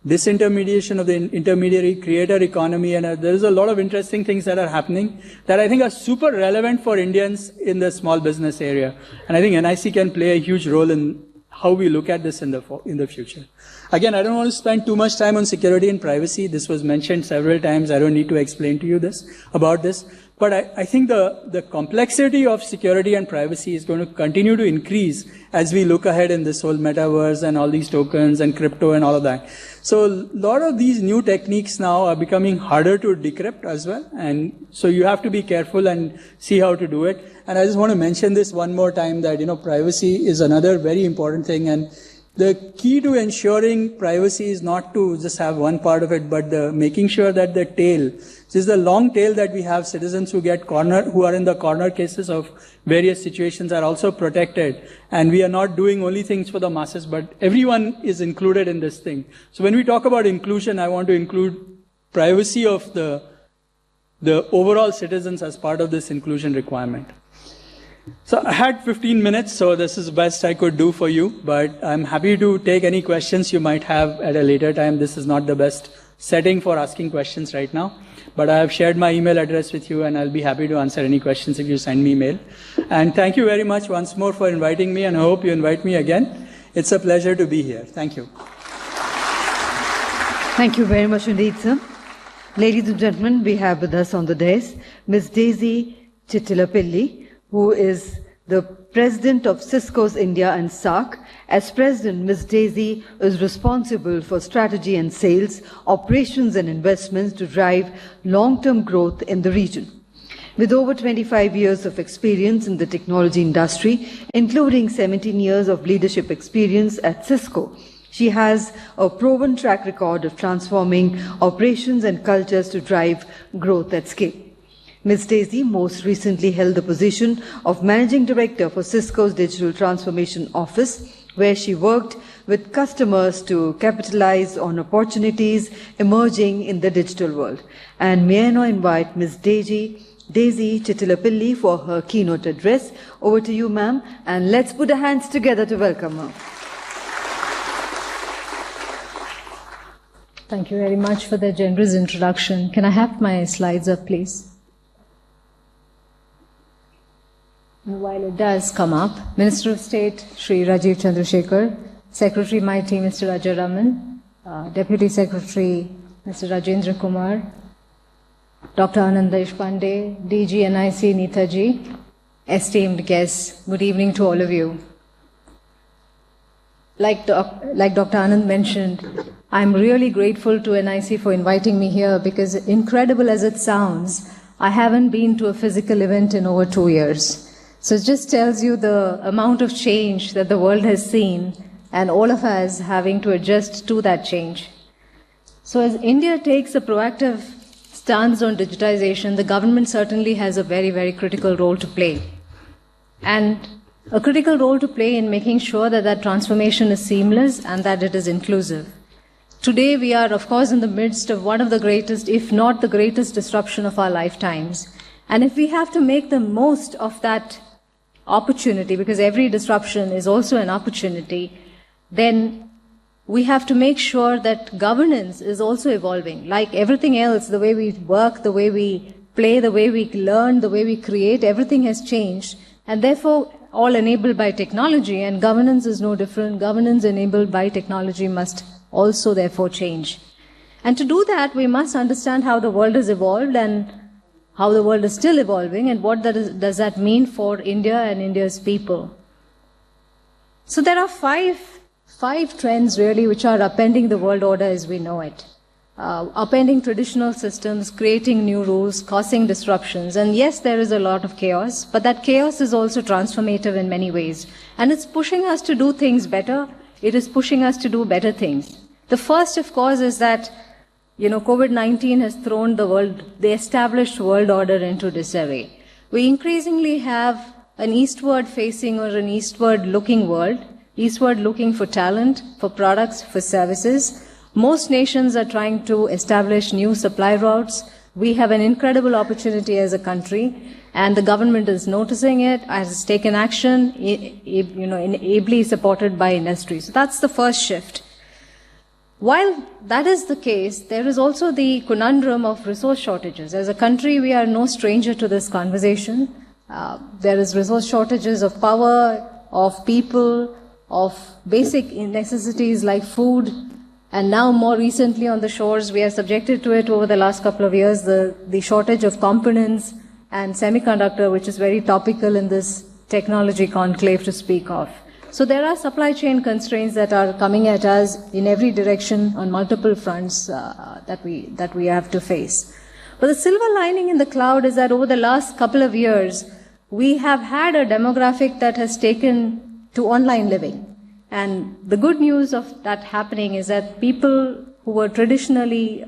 disintermediation of the intermediary, creator economy, and there is a lot of interesting things that are happening that I think are super relevant for Indians in the small business area. And I think NIC can play a huge role in how we look at this in the future. Again, I don't want to spend too much time on security and privacy. This was mentioned several times. I don't need to explain to you about this. But I think the complexity of security and privacy is going to continue to increase as we look ahead in this whole metaverse and all these tokens and crypto and all of that. So a lot of these new techniques now are becoming harder to decrypt as well. And so you have to be careful and see how to do it. And I just want to mention this one more time that, privacy is another very important thing. And the key to ensuring privacy is not to just have one part of it, but making sure that the tail, this is the long tail that we have, citizens who are in the corner cases of various situations are also protected. And we are not doing only things for the masses, but everyone is included in this thing. So when we talk about inclusion, I want to include privacy of the overall citizens as part of this inclusion requirement. So I had 15 minutes, so this is the best I could do for you, but I'm happy to take any questions you might have at a later time. This is not the best setting for asking questions right now, but I have shared my email address with you, and I'll be happy to answer any questions if you send me mail. And thank you very much once more for inviting me, and I hope you invite me again. It's a pleasure to be here. Thank you. Thank you very much indeed, sir. Ladies and gentlemen, we have with us on the dais Ms. Daisy Chittilapilli, who is the President of Cisco's India and SAARC. As President, Ms. Daisy is responsible for strategy and sales, operations and investments to drive long-term growth in the region. With over 25 years of experience in the technology industry, including 17 years of leadership experience at Cisco, she has a proven track record of transforming operations and cultures to drive growth at scale. Ms. Daisy most recently held the position of Managing Director for Cisco's Digital Transformation Office, where she worked with customers to capitalize on opportunities emerging in the digital world. And may I now invite Ms. Daisy Chittilapilli for her keynote address. Over to you, ma'am, and let's put our hands together to welcome her. Thank you very much for the generous introduction. Can I have my slides up, please? While it does come up, Minister of State Shri Rajiv Chandrasekhar, Secretary MIT Mr. Rajaraman, Deputy Secretary Mr. Rajendra Kumar, Dr. Anand Deshpande, DG NIC Neetaji, esteemed guests, good evening to all of you. Like Dr. Anand mentioned, I'm really grateful to NIC for inviting me here because, incredible as it sounds, I haven't been to a physical event in over 2 years. So it just tells you the amount of change that the world has seen and all of us having to adjust to that change. So as India takes a proactive stance on digitization, the government certainly has a very, very critical role to play. And a critical role to play in making sure that that transformation is seamless and that it is inclusive. Today we are, of course, in the midst of one of the greatest, if not the greatest disruption of our lifetimes. And if we have to make the most of that opportunity, because every disruption is also an opportunity, then we have to make sure that governance is also evolving. Like everything else, the way we work, the way we play, the way we learn, the way we create, everything has changed. And therefore, all enabled by technology, and governance is no different. Governance enabled by technology must also therefore change. And to do that, we must understand how the world has evolved and how the world is still evolving, and what does that mean for India and India's people. So there are five trends really which are upending the world order as we know it. Upending traditional systems, creating new rules, causing disruptions. And yes, there is a lot of chaos, but that chaos is also transformative in many ways. And it's pushing us to do things better. It is pushing us to do better things. The first, of course, is that, COVID-19 has thrown the established world order into disarray. We increasingly have an eastward facing or an eastward looking world, eastward looking for talent, for products, for services. Most nations are trying to establish new supply routes. We have an incredible opportunity as a country, and the government is noticing it, has taken action, ably supported by industry. So that's the first shift. While that is the case, there is also the conundrum of resource shortages. As a country, we are no stranger to this conversation. There is resource shortages of power, of people, of basic necessities like food. And now, more recently on the shores, we are subjected to it over the last couple of years, the shortage of components and semiconductor, which is very topical in this technology conclave to speak of. So there are supply chain constraints that are coming at us in every direction on multiple fronts that we have to face. But the silver lining in the cloud is that over the last couple of years, we have had a demographic that has taken to online living. And the good news of that happening is that people who were traditionally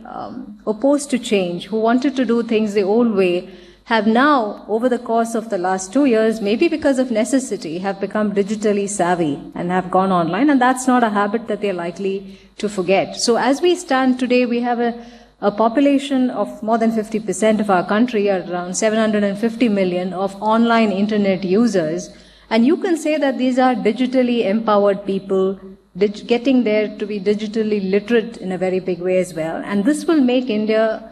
opposed to change, who wanted to do things the old way, have now, over the course of the last 2 years, maybe because of necessity, have become digitally savvy and have gone online. And that's not a habit that they're likely to forget. So as we stand today, we have a population of more than 50% of our country, around 750 million of online internet users. And you can say that these are digitally empowered people, getting there to be digitally literate in a very big way as well. And this will make India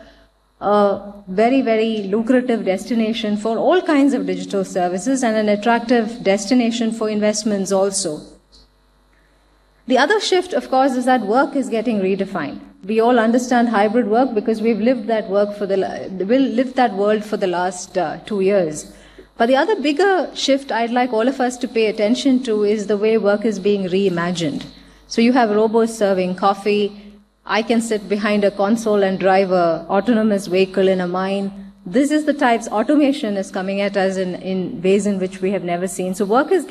a very, very lucrative destination for all kinds of digital services and an attractive destination for investments also. The other shift, of course, is that work is getting redefined. We all understand hybrid work because we've lived that world for the last 2 years. But the other bigger shift I'd like all of us to pay attention to is the way work is being reimagined. So you have robots serving coffee. I can sit behind a console and drive an autonomous vehicle in a mine. This is the types automation is coming at us in ways in which we have never seen. So work has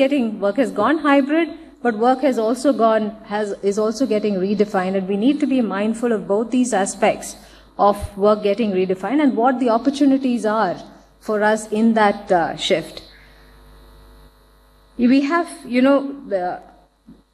gone hybrid, but work is also getting redefined, and we need to be mindful of both these aspects of work getting redefined and what the opportunities are for us in that shift. We have,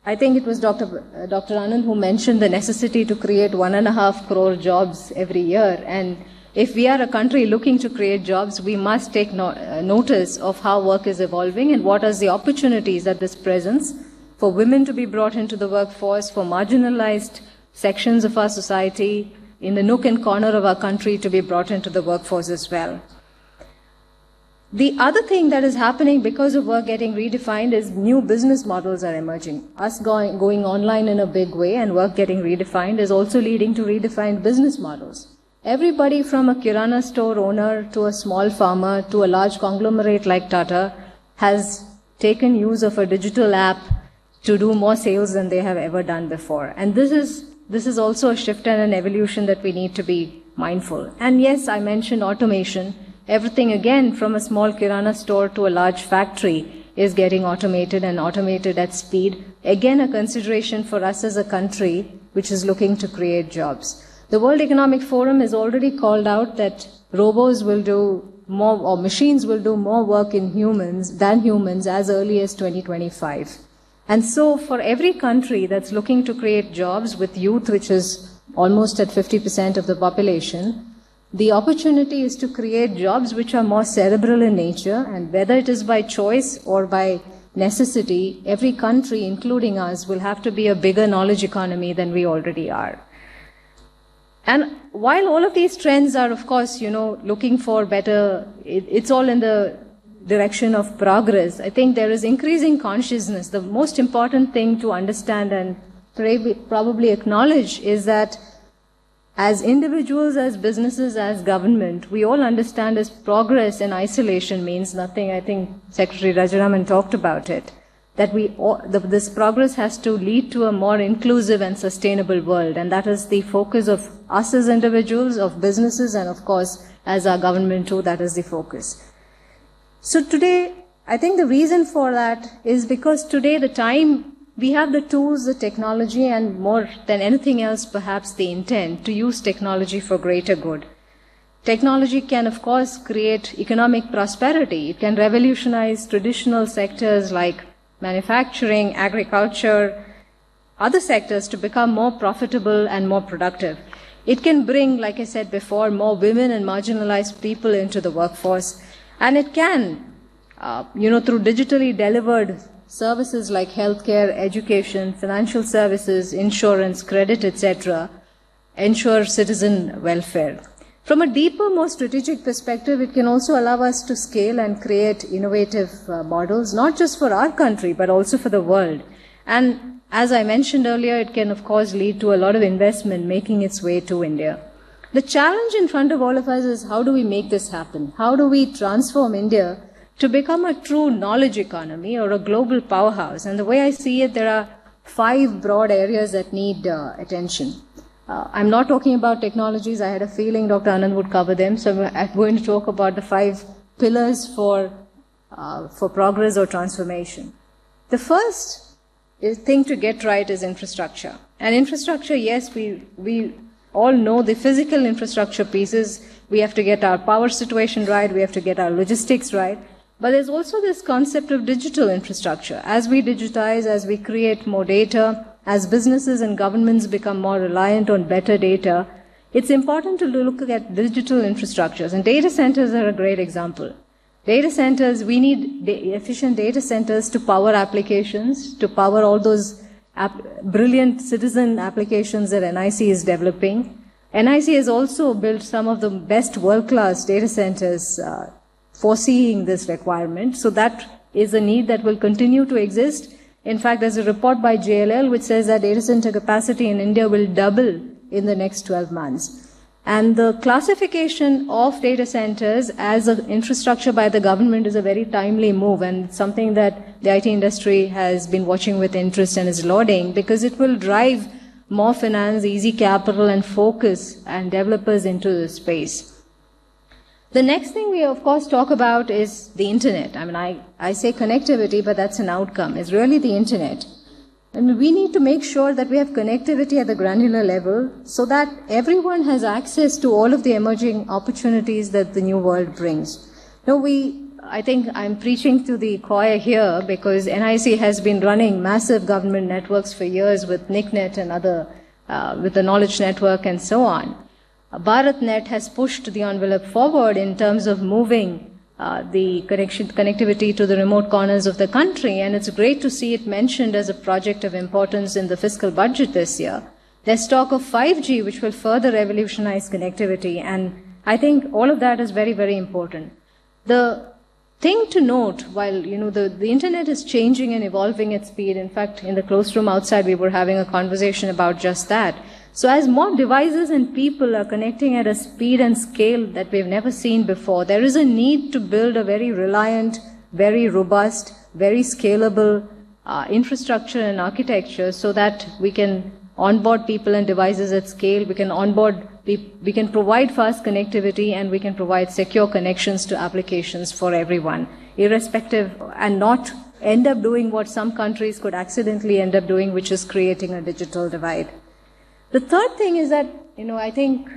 I think it was Dr. Anand who mentioned the necessity to create 1.5 crore jobs every year. And if we are a country looking to create jobs, we must take notice of how work is evolving and what are the opportunities that this presents for women to be brought into the workforce, for marginalized sections of our society in the nook and corner of our country to be brought into the workforce as well. The other thing that is happening because of work getting redefined is new business models are emerging. Us going online in a big way and work getting redefined is also leading to redefined business models. Everybody from a Kirana store owner to a small farmer to a large conglomerate like Tata has taken use of a digital app to do more sales than they have ever done before. And this is also a shift and an evolution that we need to be mindful. And yes, I mentioned automation. Everything again from a small Kirana store to a large factory is getting automated and automated at speed. Again, a consideration for us as a country which is looking to create jobs. The World Economic Forum has already called out that robots will do more, or machines will do more work than humans as early as 2025. And so for every country that's looking to create jobs with youth, which is almost at 50% of the population, the opportunity is to create jobs which are more cerebral in nature, and whether it is by choice or by necessity, every country, including us, will have to be a bigger knowledge economy than we already are. And while all of these trends are, of course, looking for better, it's all in the direction of progress, I think there is increasing consciousness. The most important thing to understand and probably acknowledge is that as individuals, as businesses, as government, we all understand as progress in isolation means nothing. I think Secretary Rajaraman talked about it, that this progress has to lead to a more inclusive and sustainable world, and that is the focus of us as individuals, of businesses, and of course as our government too, that is the focus. So today, I think the reason for that is because today we have the tools, the technology, and more than anything else, perhaps the intent to use technology for greater good. Technology can, of course, create economic prosperity. It can revolutionize traditional sectors like manufacturing, agriculture, other sectors to become more profitable and more productive. It can bring, like I said before, more women and marginalized people into the workforce. And it can, through digitally delivered services like healthcare, education, financial services, insurance, credit, etc., ensure citizen welfare. From a deeper, more strategic perspective, it can also allow us to scale and create innovative models, not just for our country, but also for the world. And as I mentioned earlier, it can, of course, lead to a lot of investment making its way to India. The challenge in front of all of us is how do we make this happen? How do we transform India to become a true knowledge economy or a global powerhouse? And the way I see it, there are 5 broad areas that need attention. I'm not talking about technologies. I had a feeling Dr. Anand would cover them. So I'm going to talk about the 5 pillars for progress or transformation. The first thing to get right is infrastructure. And infrastructure, yes, we all know the physical infrastructure pieces. We have to get our power situation right. We have to get our logistics right. But there's also this concept of digital infrastructure. As we digitize, as we create more data, as businesses and governments become more reliant on better data, it's important to look at digital infrastructures. And data centers are a great example. Data centers, we need efficient data centers to power applications, to power all those brilliant citizen applications that NIC is developing. NIC has also built some of the best world-class data centers foreseeing this requirement. So that is a need that will continue to exist. In fact, there's a report by JLL which says that data center capacity in India will double in the next 12 months. And the classification of data centers as an infrastructure by the government is a very timely move, and something that the IT industry has been watching with interest and is lauding, because it will drive more finance, easy capital, and focus and developers into the space. The next thing we, of course, talk about is the internet. I mean, I say connectivity, but that's an outcome. It's really the internet. And we need to make sure that we have connectivity at the granular level so that everyone has access to all of the emerging opportunities that the new world brings. Now, I think I'm preaching to the choir here because NIC has been running massive government networks for years with NICMeitY and other, with the Knowledge Network and so on. BharatNet has pushed the envelope forward in terms of moving the connectivity to the remote corners of the country, and it's great to see it mentioned as a project of importance in the fiscal budget this year. There's talk of 5G, which will further revolutionize connectivity, and I think all of that is very, very important. The thing to note, while the internet is changing and evolving at speed, in fact, in the closed room outside we were having a conversation about just that. So as more devices and people are connecting at a speed and scale that we've never seen before, there is a need to build a very reliant, very robust, very scalable infrastructure and architecture so that we can onboard people and devices at scale, we can provide fast connectivity, and we can provide secure connections to applications for everyone, irrespective, and not end up doing what some countries could accidentally end up doing, which is creating a digital divide. The third thing is that, I think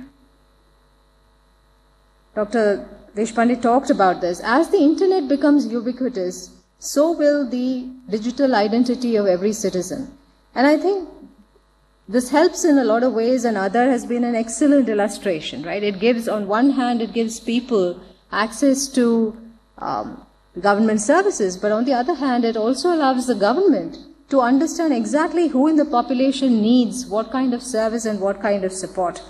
Dr. Deshpande talked about this. As the internet becomes ubiquitous, so will the digital identity of every citizen. And I think this helps in a lot of ways, and Aadhar has been an excellent illustration, right? It gives, on one hand, it gives people access to government services, but on the other hand, it also allows the government to understand exactly who in the population needs what kind of service and what kind of support.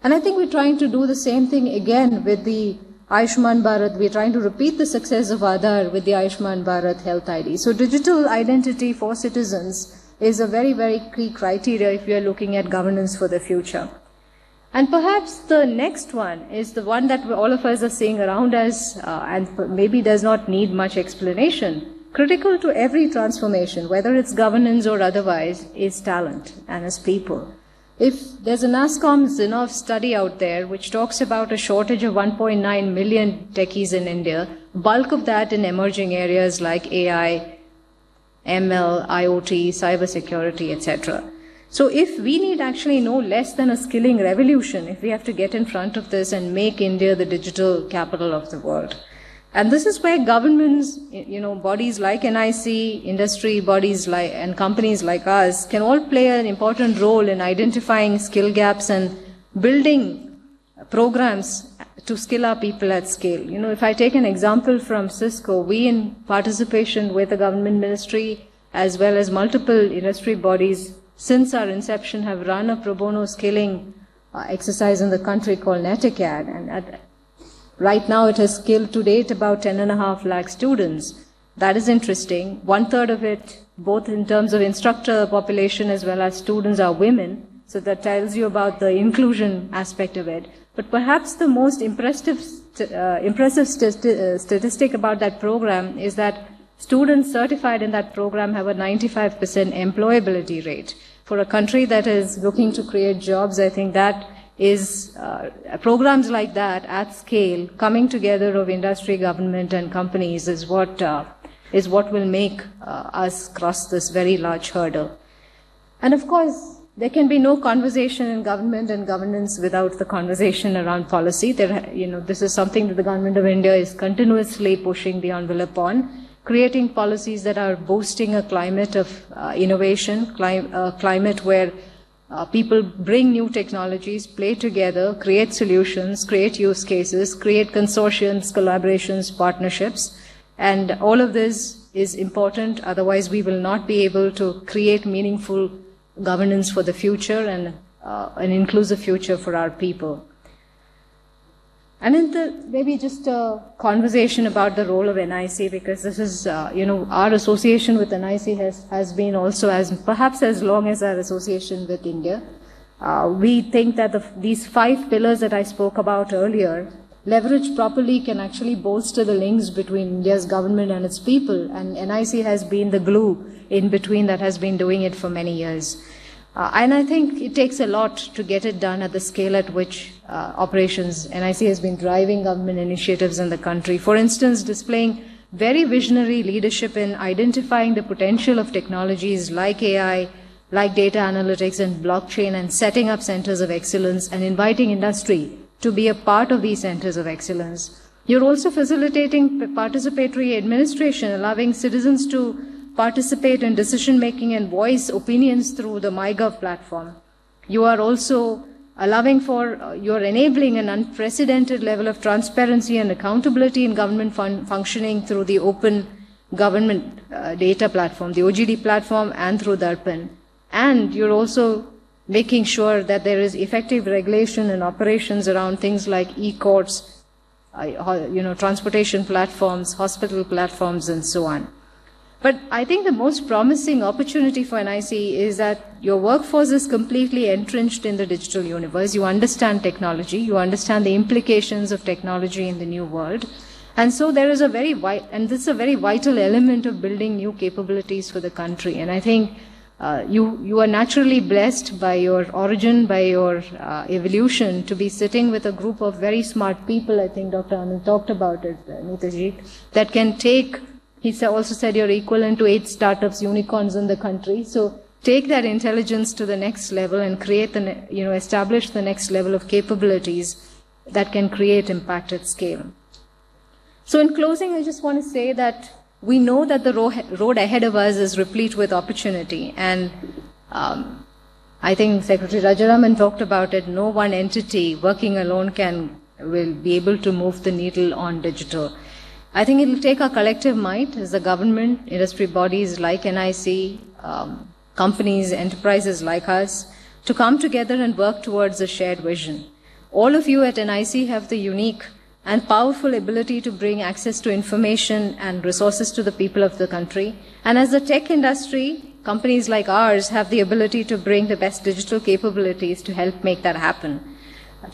And I think we're trying to do the same thing again with the Ayushman Bharat, we're trying to repeat the success of Aadhaar with the Ayushman Bharat Health ID. So digital identity for citizens is a very, very key criteria if we are looking at governance for the future. And perhaps the next one is the one that all of us are seeing around us and maybe does not need much explanation. Critical to every transformation, whether it's governance or otherwise, is talent and as people. If there's a NASSCOM Zinov study out there which talks about a shortage of 1.9 million techies in India, bulk of that in emerging areas like AI, ML, IoT, cybersecurity, etc. So if we need actually no less than a skilling revolution, if we have to get in front of this and make India the digital capital of the world. And this is where governments, bodies like NIC, industry bodies like, and companies like us can all play an important role in identifying skill gaps and building programs to skill our people at scale. If I take an example from Cisco, we in participation with the government ministry as well as multiple industry bodies since our inception have run a pro bono skilling exercise in the country called NETICAD, and right now it has skilled to date about 10.5 lakh students. That is interesting. 1/3 of it, both in terms of instructor population as well as students, are women. So that tells you about the inclusion aspect of it. But perhaps the most impressive statistic about that program is that students certified in that program have a 95% employability rate. For a country that is looking to create jobs, I think that is programs like that at scale, coming together of industry, government, and companies is what will make us cross this very large hurdle. And of course, there can be no conversation in government and governance without the conversation around policy. This is something that the government of India is continuously pushing the envelope on, creating policies that are boosting a climate of innovation, a climate where people bring new technologies, play together, create solutions, create use cases, create consortiums, collaborations, partnerships. And all of this is important. Otherwise, we will not be able to create meaningful governance for the future and an inclusive future for our people. And maybe just a conversation about the role of NIC, because this is, our association with NIC has been also perhaps as long as our association with India. We think that these 5 pillars that I spoke about earlier, leveraged properly, can actually bolster the links between India's government and its people. And NIC has been the glue in between that has been doing it for many years. And I think it takes a lot to get it done at the scale at which operations NIC has been driving government initiatives in the country. For instance, displaying very visionary leadership in identifying the potential of technologies like AI, like data analytics and blockchain, and setting up centers of excellence and inviting industry to be a part of these centers of excellence. You're also facilitating participatory administration, allowing citizens to participate in decision-making and voice opinions through the MyGov platform. You are also you're enabling an unprecedented level of transparency and accountability in government functioning through the Open Government Data Platform, the OGD platform, and through DARPAN. And you're also making sure that there is effective regulation and operations around things like e-courts, transportation platforms, hospital platforms, and so on. But I think the most promising opportunity for NIC is that your workforce is completely entrenched in the digital universe. You understand technology. You understand the implications of technology in the new world. And so there is this is a very vital element of building new capabilities for the country. And I think you are naturally blessed by your origin, by your evolution, to be sitting with a group of very smart people. I think Dr. Anand talked about it, Neetaji, that can take. He also said you're equivalent to 8 startups, unicorns in the country. So take that intelligence to the next level and establish the next level of capabilities that can create impact at scale. So in closing, I just want to say that we know that the road ahead of us is replete with opportunity. And I think Secretary Rajaraman talked about it. No one entity working alone will be able to move the needle on digital. I think it will take our collective might as the government, industry bodies like NIC, companies, enterprises like us, to come together and work towards a shared vision. All of you at NIC have the unique and powerful ability to bring access to information and resources to the people of the country. And as the tech industry, companies like ours have the ability to bring the best digital capabilities to help make that happen.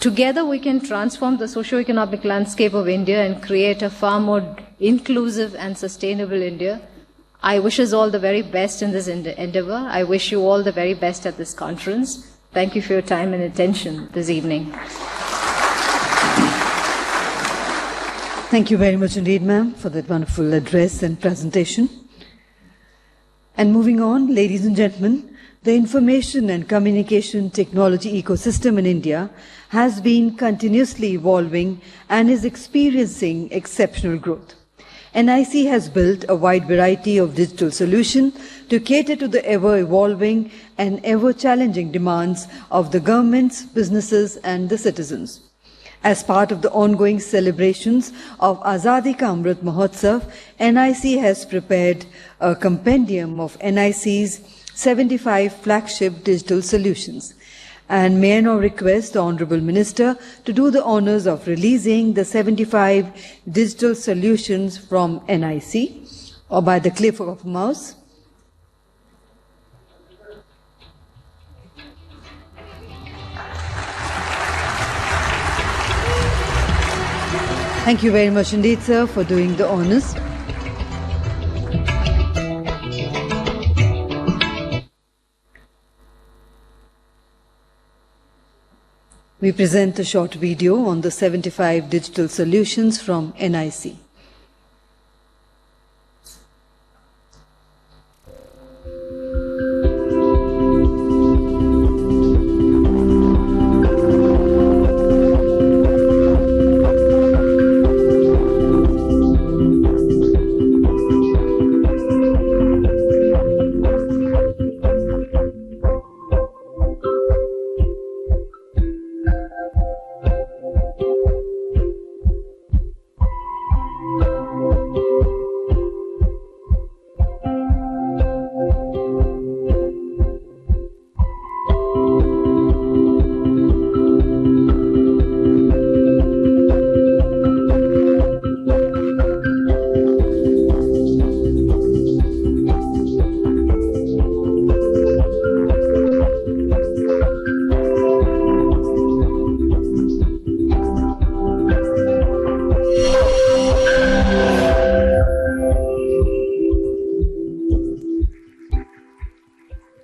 Together, we can transform the socio-economic landscape of India and create a far more inclusive and sustainable India. I wish us all the very best in this endeavor. I wish you all the very best at this conference. Thank you for your time and attention this evening. Thank you very much indeed, ma'am, for that wonderful address and presentation. And moving on, ladies and gentlemen, the information and communication technology ecosystem in India has been continuously evolving and is experiencing exceptional growth. NIC has built a wide variety of digital solutions to cater to the ever-evolving and ever-challenging demands of the governments, businesses, and the citizens. As part of the ongoing celebrations of Azadi Ka Amrit Mahotsav, NIC has prepared a compendium of NIC's 75 flagship digital solutions. And may I now request the Honorable Minister to do the honors of releasing the 75 digital solutions from NIC, or by the click of a mouse. Thank you very much indeed, sir, for doing the honors. We present a short video on the 75 digital solutions from NIC.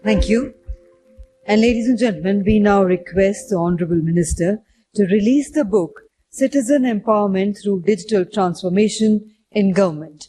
Thank you. And ladies and gentlemen, we now request the Honorable Minister to release the book, Citizen Empowerment Through Digital Transformation in Government.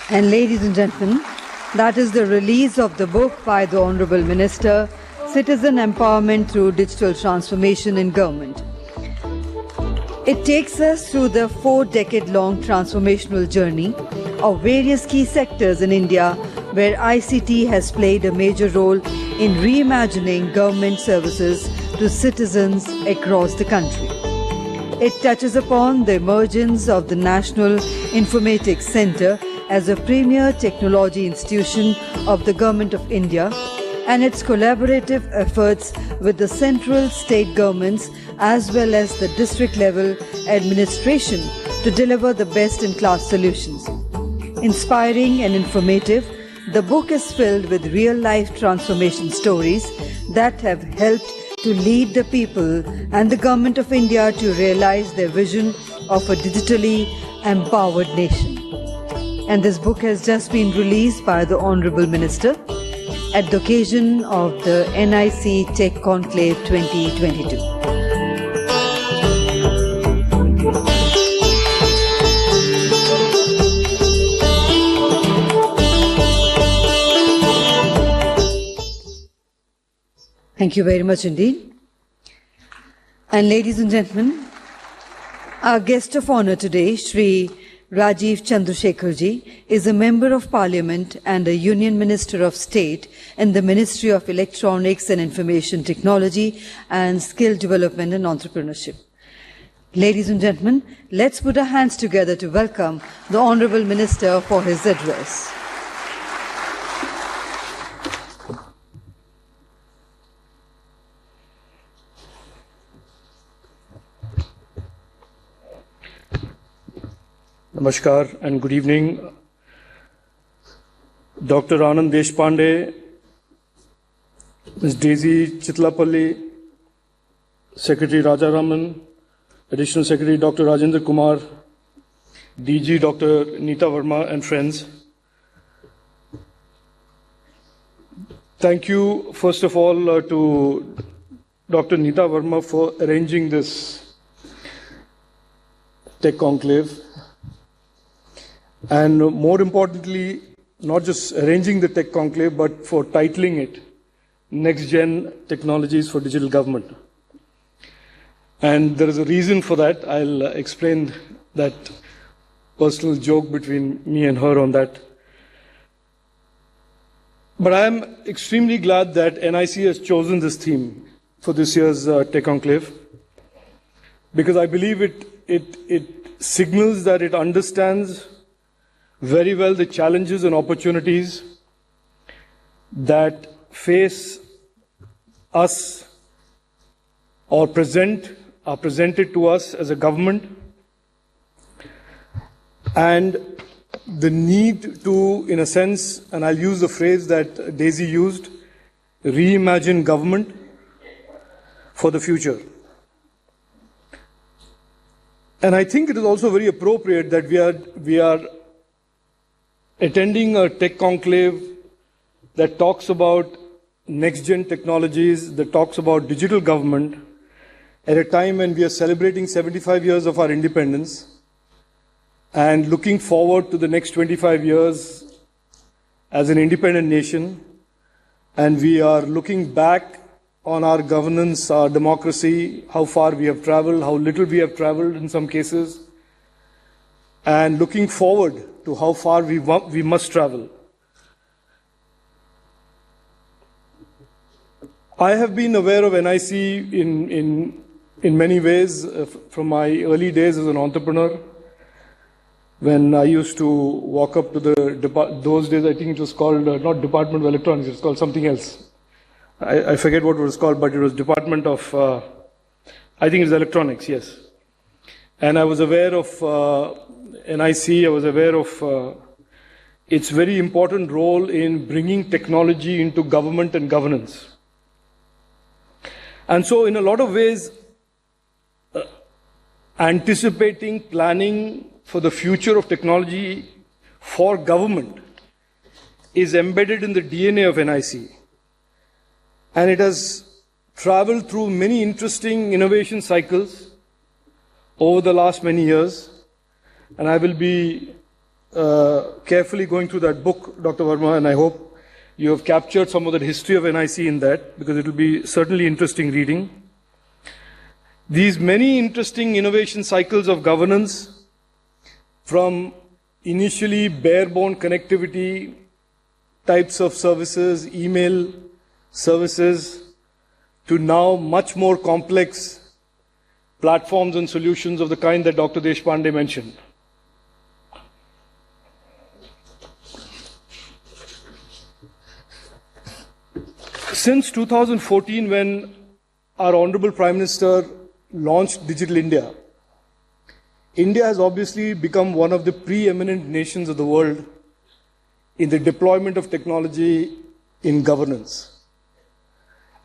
And ladies and gentlemen, that is the release of the book by the Honorable Minister, Citizen Empowerment Through Digital Transformation in Government. It takes us through the 4-decade-long transformational journey of various key sectors in India where ICT has played a major role in reimagining government services to citizens across the country. It touches upon the emergence of the National Informatics Center as a premier technology institution of the Government of India and its collaborative efforts with the central state governments as well as the district level administration to deliver the best-in-class solutions. Inspiring and informative, the book is filled with real-life transformation stories that have helped to lead the people and the Government of India to realize their vision of a digitally empowered nation. And this book has just been released by the Honorable Minister at the occasion of the NIC Tech Conclave 2022. Thank you very much indeed. And ladies and gentlemen, Our guest of honor today, Shri Rajiv Chandrasekharji, is a Member of Parliament and a Union Minister of State in the Ministry of Electronics and Information Technology and Skill Development and Entrepreneurship. Ladies and gentlemen, let's put our hands together to welcome the Honorable Minister for his address. Namaskar and good evening. Dr. Anand Deshpande, Ms. Daisy Chitlapalli, Secretary Rajaraman, Additional Secretary Dr. Rajendra Kumar, DG Dr. Neeta Verma and friends. Thank you first of all to Dr. Neeta Verma for arranging this Tech Conclave. And more importantly, not just arranging the Tech Conclave, but for titling it NextGen Technologies for Digital Government. And there is a reason for that. I'll explain that personal joke between me and her on that. But I am extremely glad that NIC has chosen this theme for this year's Tech Conclave, because I believe it signals that it understands very well the challenges and opportunities that face us or are presented to us as a government, and the need to, in a sense, and I'll use the phrase that Daisy used, reimagine government for the future. And I think it is also very appropriate that we are attending a tech conclave that talks about next-gen technologies, that talks about digital government, at a time when we are celebrating 75 years of our independence and looking forward to the next 25 years as an independent nation. And we are looking back on our governance, our democracy, how far we have traveled, how little we have traveled in some cases, and looking forward to how far we must travel. I have been aware of NIC in many ways from my early days as an entrepreneur. When I used to walk up to those days, I think it was called not Department of Electronics, it was called something else. I forget what it was called, but it was Department of, I think it's Electronics, yes. And I was aware of NIC, I was aware of its very important role in bringing technology into government and governance. And so in a lot of ways, anticipating, planning for the future of technology for government is embedded in the DNA of NIC. And it has traveled through many interesting innovation cycles over the last many years. And I will be carefully going through that book, Dr. Verma, and I hope you have captured some of the history of NIC in that, because it will be certainly interesting reading. These many interesting innovation cycles of governance, from initially bare-bone connectivity types of services, email services, to now much more complex platforms and solutions of the kind that Dr. Deshpande mentioned. Since 2014, when our Honorable Prime Minister launched Digital India, India has obviously become one of the preeminent nations of the world in the deployment of technology in governance.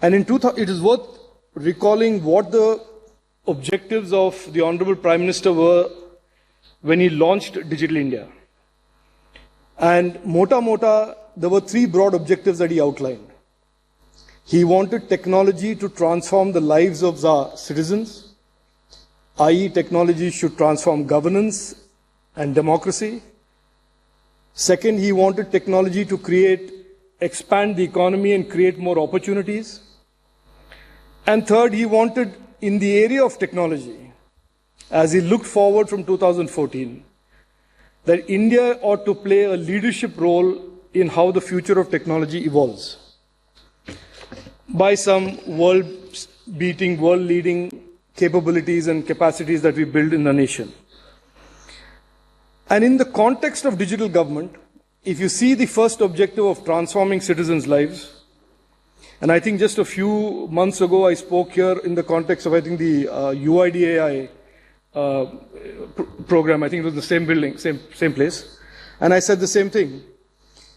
And it is worth recalling what the objectives of the Honorable Prime Minister were when he launched Digital India. And mota, there were three broad objectives that he outlined. He wanted technology to transform the lives of the citizens, i.e. technology should transform governance and democracy. Second, he wanted technology to expand the economy and create more opportunities. And third, he wanted, in the area of technology, as he looked forward from 2014, that India ought to play a leadership role in how the future of technology evolves by some world-beating, world-leading capabilities and capacities that we build in the nation. And in the context of digital government, if you see the first objective of transforming citizens' lives, and I think just a few months ago I spoke here in the context of, I think, the UIDAI program. I think it was the same building, same place. And I said the same thing.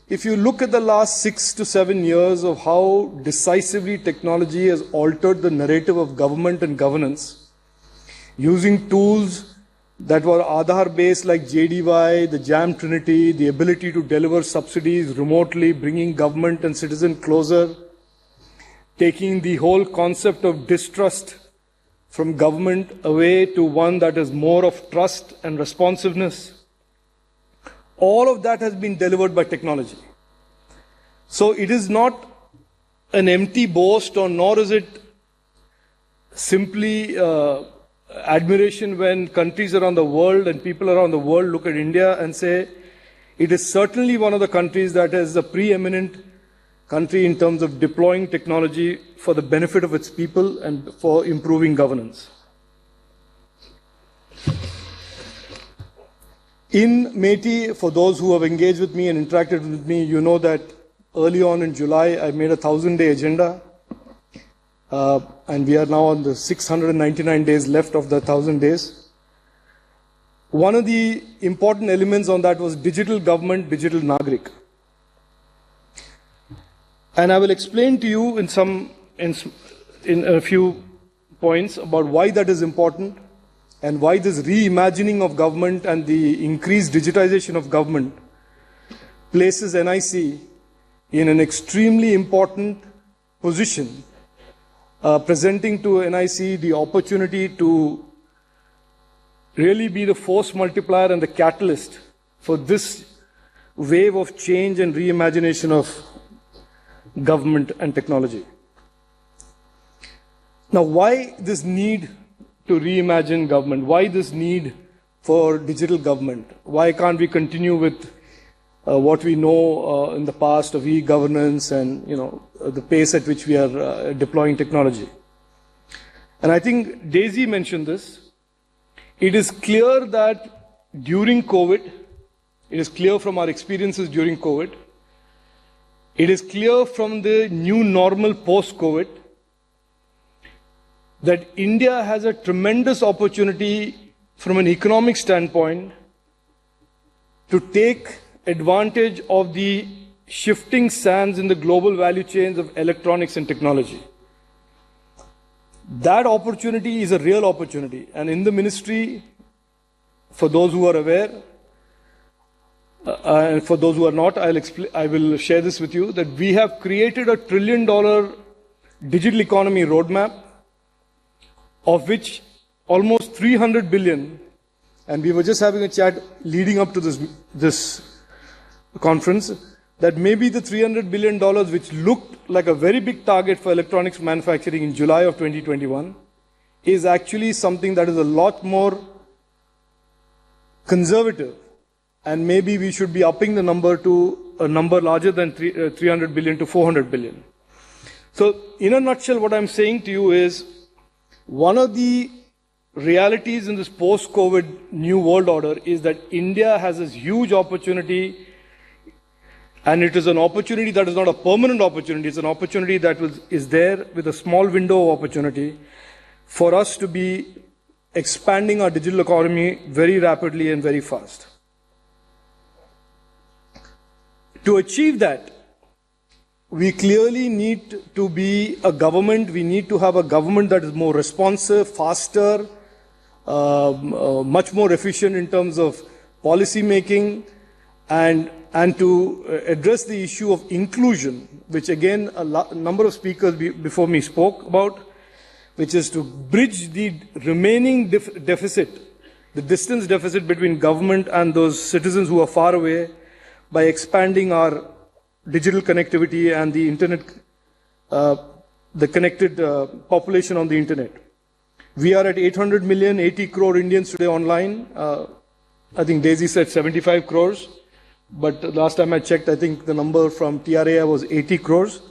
If you look at the last 6 to 7 years of how decisively technology has altered the narrative of government and governance, using tools that were Aadhaar-based like JDY, the JAM Trinity, the ability to deliver subsidies remotely, bringing government and citizen closer, taking the whole concept of distrust from government away to one that is more of trust and responsiveness. All of that has been delivered by technology. So it is not an empty boast, or nor is it simply admiration when countries around the world and people around the world look at India and say, it is certainly one of the countries that is a preeminent country in terms of deploying technology for the benefit of its people and for improving governance. In NICMeitY, for those who have engaged with me and interacted with me, you know that early on in July, I made a 1,000-day agenda. And we are now on the 699 days left of the 1,000 days. One of the important elements on that was digital government, digital Nagrik. And I will explain to you in a few points about why that is important and why this reimagining of government and the increased digitization of government places NIC in an extremely important position, presenting to NIC the opportunity to really be the force multiplier and the catalyst for this wave of change and reimagination of government and technology. Now, why this need to reimagine government? Why this need for digital government? Why can't we continue with what we know in the past of e-governance and the pace at which we are deploying technology? And I think Daisy mentioned this. It is clear that during COVID, it is clear from our experiences during COVID, it is clear from the new normal post-COVID that India has a tremendous opportunity from an economic standpoint to take advantage of the shifting sands in the global value chains of electronics and technology. That opportunity is a real opportunity. And in the ministry, for those who are aware, and for those who are not, I will share this with you, that we have created a $1 trillion digital economy roadmap, of which almost 300 billion, and we were just having a chat leading up to this conference, that maybe the $300 billion, which looked like a very big target for electronics manufacturing in July of 2021, is actually something that is a lot more conservative. And maybe we should be upping the number to a number larger than 300 billion to 400 billion. So, in a nutshell, what I'm saying to you is, one of the realities in this post-COVID new world order is that India has this huge opportunity, and it is an opportunity that is not a permanent opportunity, it's an opportunity that is there with a small window of opportunity for us to be expanding our digital economy very rapidly and very fast. To achieve that, we clearly need to be a government, we need to have a government that is more responsive, faster, much more efficient in terms of policy making, and to address the issue of inclusion, which again a number of speakers before me spoke about, which is to bridge the remaining deficit, the distance deficit between government and those citizens who are far away, by expanding our digital connectivity and the internet, the connected population on the internet. We are at 800 million, 80 crore Indians today online. I think Daisy said 75 crores. But last time I checked, I think the number from TRAI was 80 crores.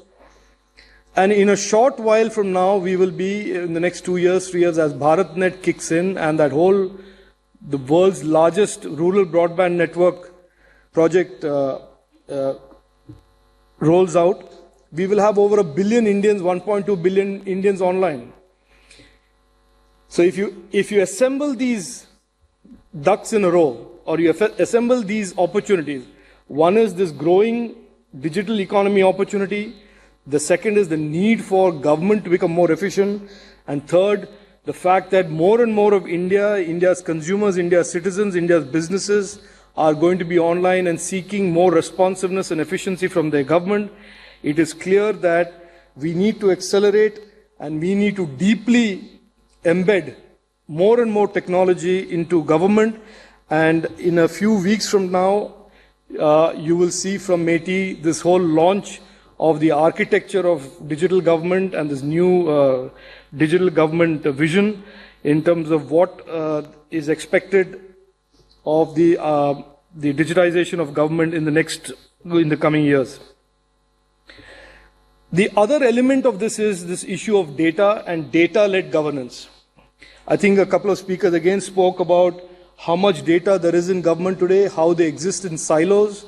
And in a short while from now, we will be, in the next 2 years, 3 years, as BharatNet kicks in and that whole, the world's largest rural broadband network project rolls out, we will have over 1 billion Indians, 1.2 billion Indians online. So if you assemble these ducks in a row, or you assemble these opportunities, one is this growing digital economy opportunity, the second is the need for government to become more efficient, and third, the fact that more and more of India's consumers, India's citizens, India's businesses are going to be online and seeking more responsiveness and efficiency from their government. It is clear that we need to accelerate and we need to deeply embed more and more technology into government. And in a few weeks from now, you will see from NICMeitY this whole launch of the architecture of digital government and this new digital government vision in terms of what is expected of the digitization of government in the coming years. The other element of this is this issue of data and data-led governance. I think a couple of speakers again spoke about how much data there is in government today, how they exist in silos,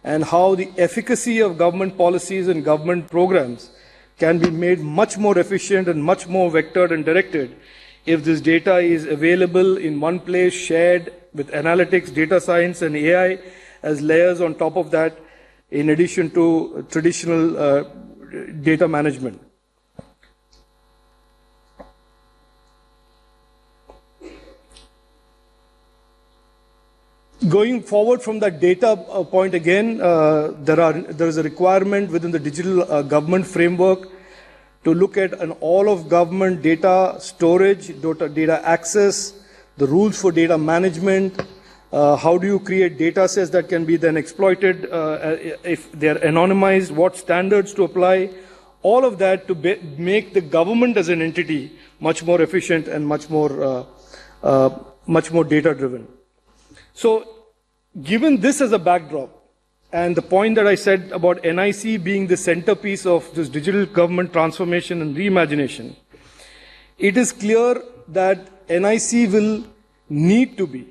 and how the efficacy of government policies and government programs can be made much more efficient and much more vectored and directed if this data is available in one place, shared with analytics, data science, and AI as layers on top of that, in addition to traditional data management. Going forward from that data point again, there is a requirement within the digital government framework to look at an all of government data storage, data access, the rules for data management, how do you create data sets that can be then exploited if they are anonymized, what standards to apply, all of that to make the government as an entity much more efficient and much more data driven. So, given this as a backdrop, and the point that I said about NIC being the centerpiece of this digital government transformation and reimagination, it is clear that NIC will need to be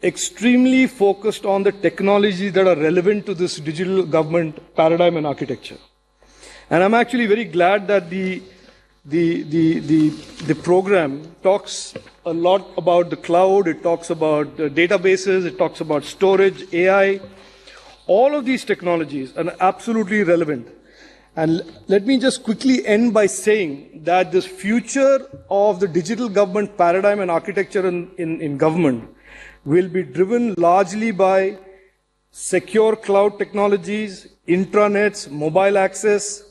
extremely focused on the technologies that are relevant to this digital government paradigm and architecture. And I'm actually very glad that the program talks a lot about the cloud, it talks about the databases, it talks about storage, AI. All of these technologies are absolutely relevant. And let me just quickly end by saying that this future of the digital government paradigm and architecture in government will be driven largely by secure cloud technologies, intranets, mobile access,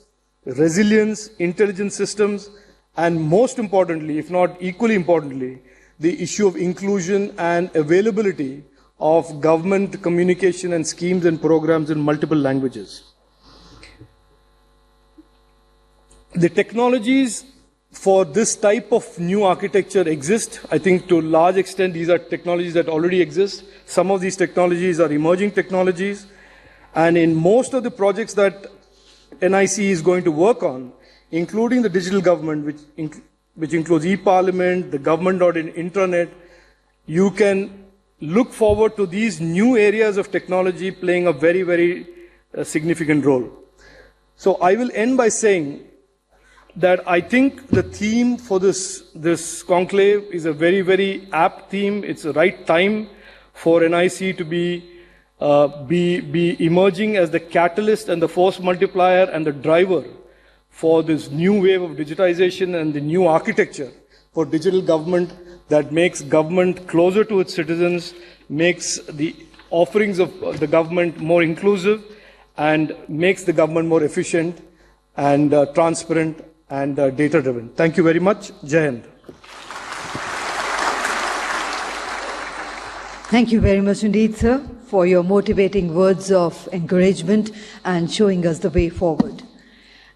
resilience, intelligent systems, and most importantly, if not equally importantly, the issue of inclusion and availability of government communication and schemes and programs in multiple languages. The technologies for this type of new architecture exist. I think to a large extent these are technologies that already exist. Some of these technologies are emerging technologies. And in most of the projects that NIC is going to work on, including the digital government, which includes e-parliament, the government.in-intranet, you can look forward to these new areas of technology playing a very, very significant role. So I will end by saying that I think the theme for this conclave is a very, very apt theme. It's the right time for NIC to be emerging as the catalyst and the force multiplier and the driver for this new wave of digitization and the new architecture for digital government that makes government closer to its citizens, makes the offerings of the government more inclusive, and makes the government more efficient and transparent and data-driven. Thank you very much. Jai Hind. Thank you very much indeed, sir, for your motivating words of encouragement and showing us the way forward.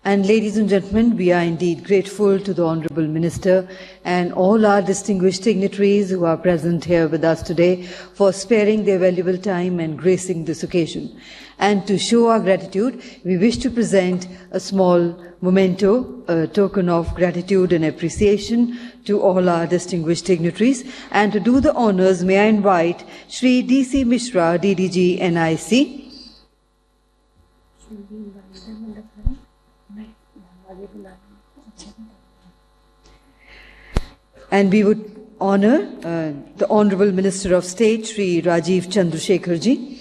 And ladies and gentlemen, we are indeed grateful to the Honourable Minister and all our distinguished dignitaries who are present here with us today for sparing their valuable time and gracing this occasion. And to show our gratitude, we wish to present a small memento, a token of gratitude and appreciation to all our distinguished dignitaries. And to do the honours, may I invite Shri D.C. Mishra, DDG, NIC. And we would honour the Honourable Minister of State, Shri Rajiv Chandrasekharji.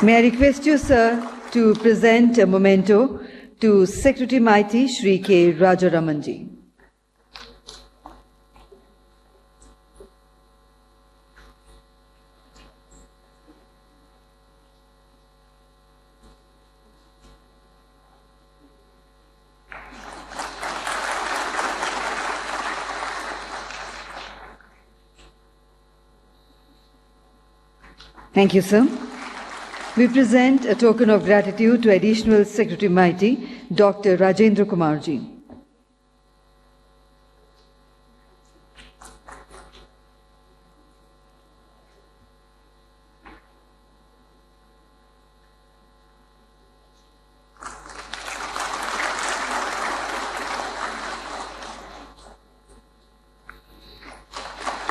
May I request you, sir, to present a memento to Secretary Mighty Shri K. Rajaramanji. Thank you, sir. We present a token of gratitude to Additional Secretary Mighty, Dr. Rajendra Kumarji.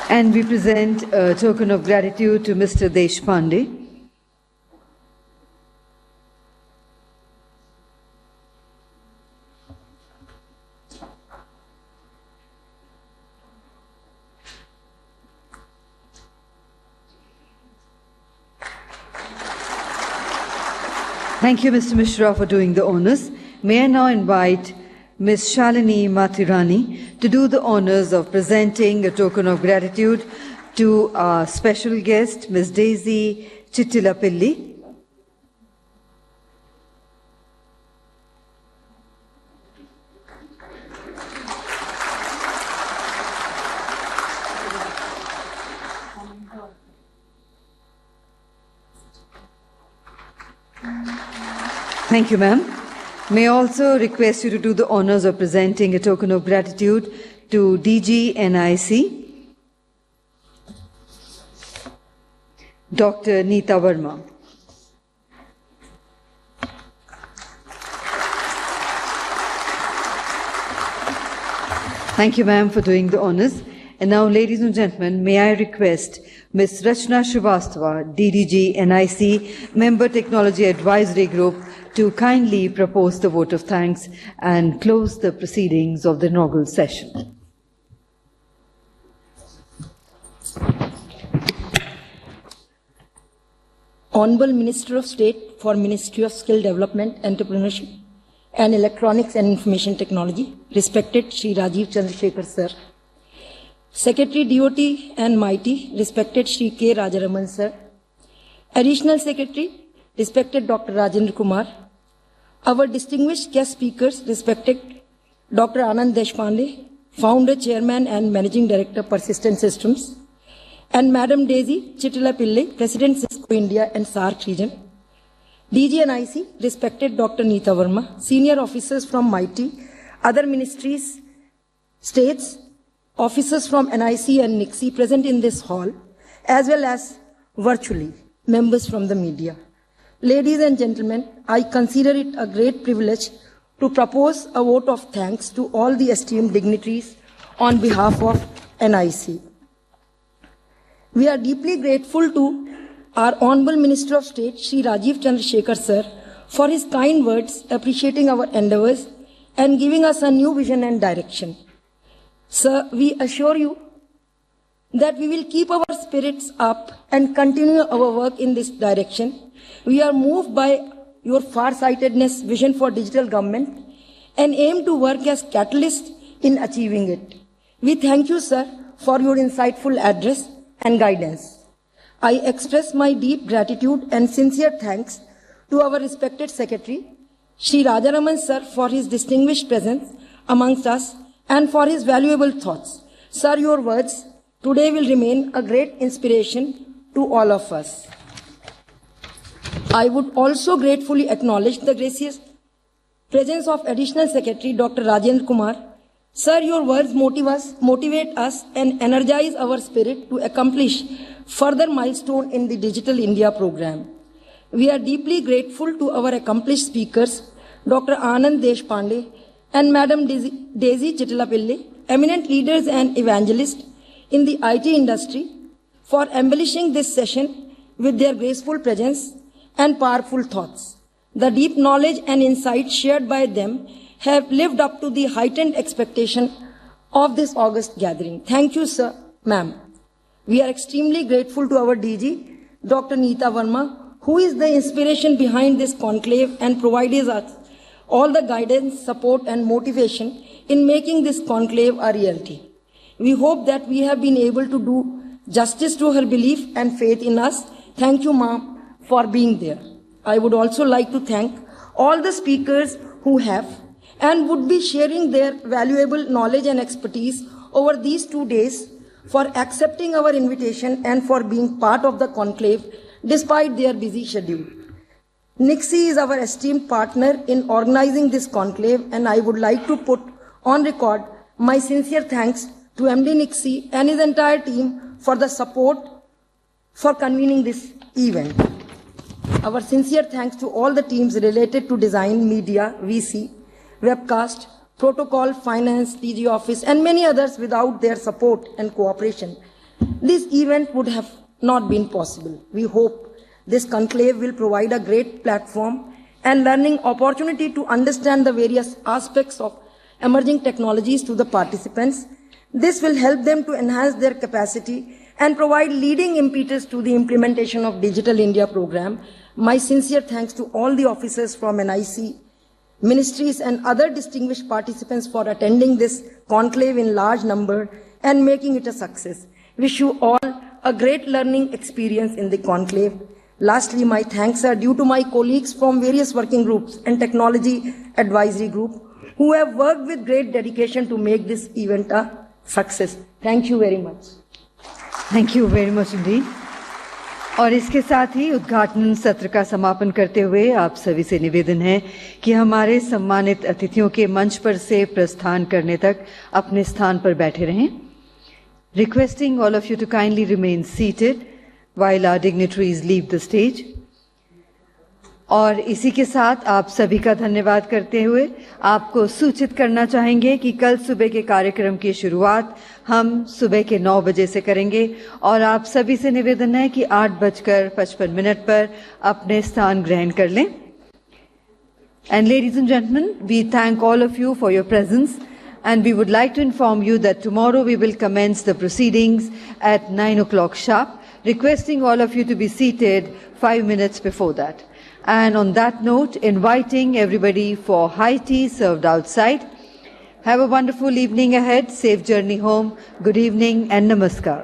And we present a token of gratitude to Mr. Deshpande. Thank you, Mr. Mishra, for doing the honours. May I now invite Ms. Shalini Mathirani to do the honours of presenting a token of gratitude to our special guest, Ms. Daisy Chittilapilli. Thank you, ma'am. May I also request you to do the honours of presenting a token of gratitude to DG NIC, Dr. Neeta Verma. Thank you, ma'am, for doing the honours. And now, ladies and gentlemen, may I request Ms. Rachna Srivastava, DDG NIC, Member Technology Advisory Group, to kindly propose the vote of thanks and close the proceedings of the inaugural session. Honourable Minister of State for Ministry of Skill Development, Entrepreneurship and Electronics and Information Technology, respected Shri Rajiv Chandrasekhar Sir. Secretary DOT and MITY, respected Shri K. Rajaraman Sir. Additional Secretary, respected Dr. Rajendra Kumar. Our distinguished guest speakers, respected Dr. Anand Deshpande, Founder, Chairman and Managing Director, Persistent Systems, and Madam Daisy Chittilapilli, President, Cisco India and SAARC region. DGNIC, respected Dr. Neeta Verma, senior officers from MITY, other ministries, states, officers from NIC and NICMeitY present in this hall, as well as virtually members from the media. Ladies and gentlemen, I consider it a great privilege to propose a vote of thanks to all the esteemed dignitaries on behalf of NIC. We are deeply grateful to our Honourable Minister of State, Shri Rajiv Chandrasekhar Sir, for his kind words appreciating our endeavours and giving us a new vision and direction. Sir, we assure you that we will keep our spirits up and continue our work in this direction. We are moved by your far-sightedness vision for digital government and aim to work as catalysts in achieving it. We thank you, sir, for your insightful address and guidance. I express my deep gratitude and sincere thanks to our respected Secretary, Shri Rajaraman Sir, for his distinguished presence amongst us and for his valuable thoughts. Sir, your words today will remain a great inspiration to all of us. I would also gratefully acknowledge the gracious presence of Additional Secretary Dr. Rajendra Kumar. Sir, your words motivate us and energize our spirit to accomplish further milestone in the Digital India program. We are deeply grateful to our accomplished speakers, Dr. Anand Deshpande and Madam Daisy Chitilapille, eminent leaders and evangelists in the IT industry, for embellishing this session with their graceful presence and powerful thoughts. The deep knowledge and insight shared by them have lived up to the heightened expectation of this August gathering. Thank you, sir, ma'am. We are extremely grateful to our DG, Dr. Neeta Verma, who is the inspiration behind this conclave and provides us all the guidance, support and motivation in making this conclave a reality. We hope that we have been able to do justice to her belief and faith in us. Thank you, ma'am, for being there. I would also like to thank all the speakers who have and would be sharing their valuable knowledge and expertise over these 2 days, for accepting our invitation and for being part of the conclave despite their busy schedule. NICMeitY is our esteemed partner in organizing this conclave, and I would like to put on record my sincere thanks to MD NICMeitY and his entire team for the support for convening this event. Our sincere thanks to all the teams related to design, media, VC, webcast, protocol, finance, DG office, and many others. Without their support and cooperation, this event would have not been possible. We hope this conclave will provide a great platform and learning opportunity to understand the various aspects of emerging technologies to the participants. This will help them to enhance their capacity and provide leading impetus to the implementation of Digital India program. My sincere thanks to all the officers from NIC, ministries and other distinguished participants for attending this conclave in large number and making it a success. Wish you all a great learning experience in the conclave. Lastly, my thanks are due to my colleagues from various working groups and technology advisory group who have worked with great dedication to make this event a success. Thank you very much. Thank you very much indeed. और इसके साथ ही उद्घाटन सत्र का समापन करते हुए आप सभी से निवेदन है कि हमारे सम्मानित अतिथियों के मंच पर से प्रस्थान करने तक अपने स्थान पर बैठे रहें. Requesting all of you to kindly remain seated while our dignitaries leave the stage. और इसी के साथ आप सभी का धन्यवाद करते हुए आपको सूचित करना चाहेंगे कि कल सुबह के कार्यक्रम की शुरुआत हम सुबह के 9 बजे से करेंगे और आप सभी से निवेदन है कि 8:55 पर अपने स्थान ग्रहण कर लें. And ladies and gentlemen, we thank all of you for your presence, and we would like to inform you that tomorrow we will commence the proceedings at 9 o'clock sharp, requesting all of you to be seated 5 minutes before that. And on that note, inviting everybody for high tea served outside. Have a wonderful evening ahead. Safe journey home. Good evening and namaskar.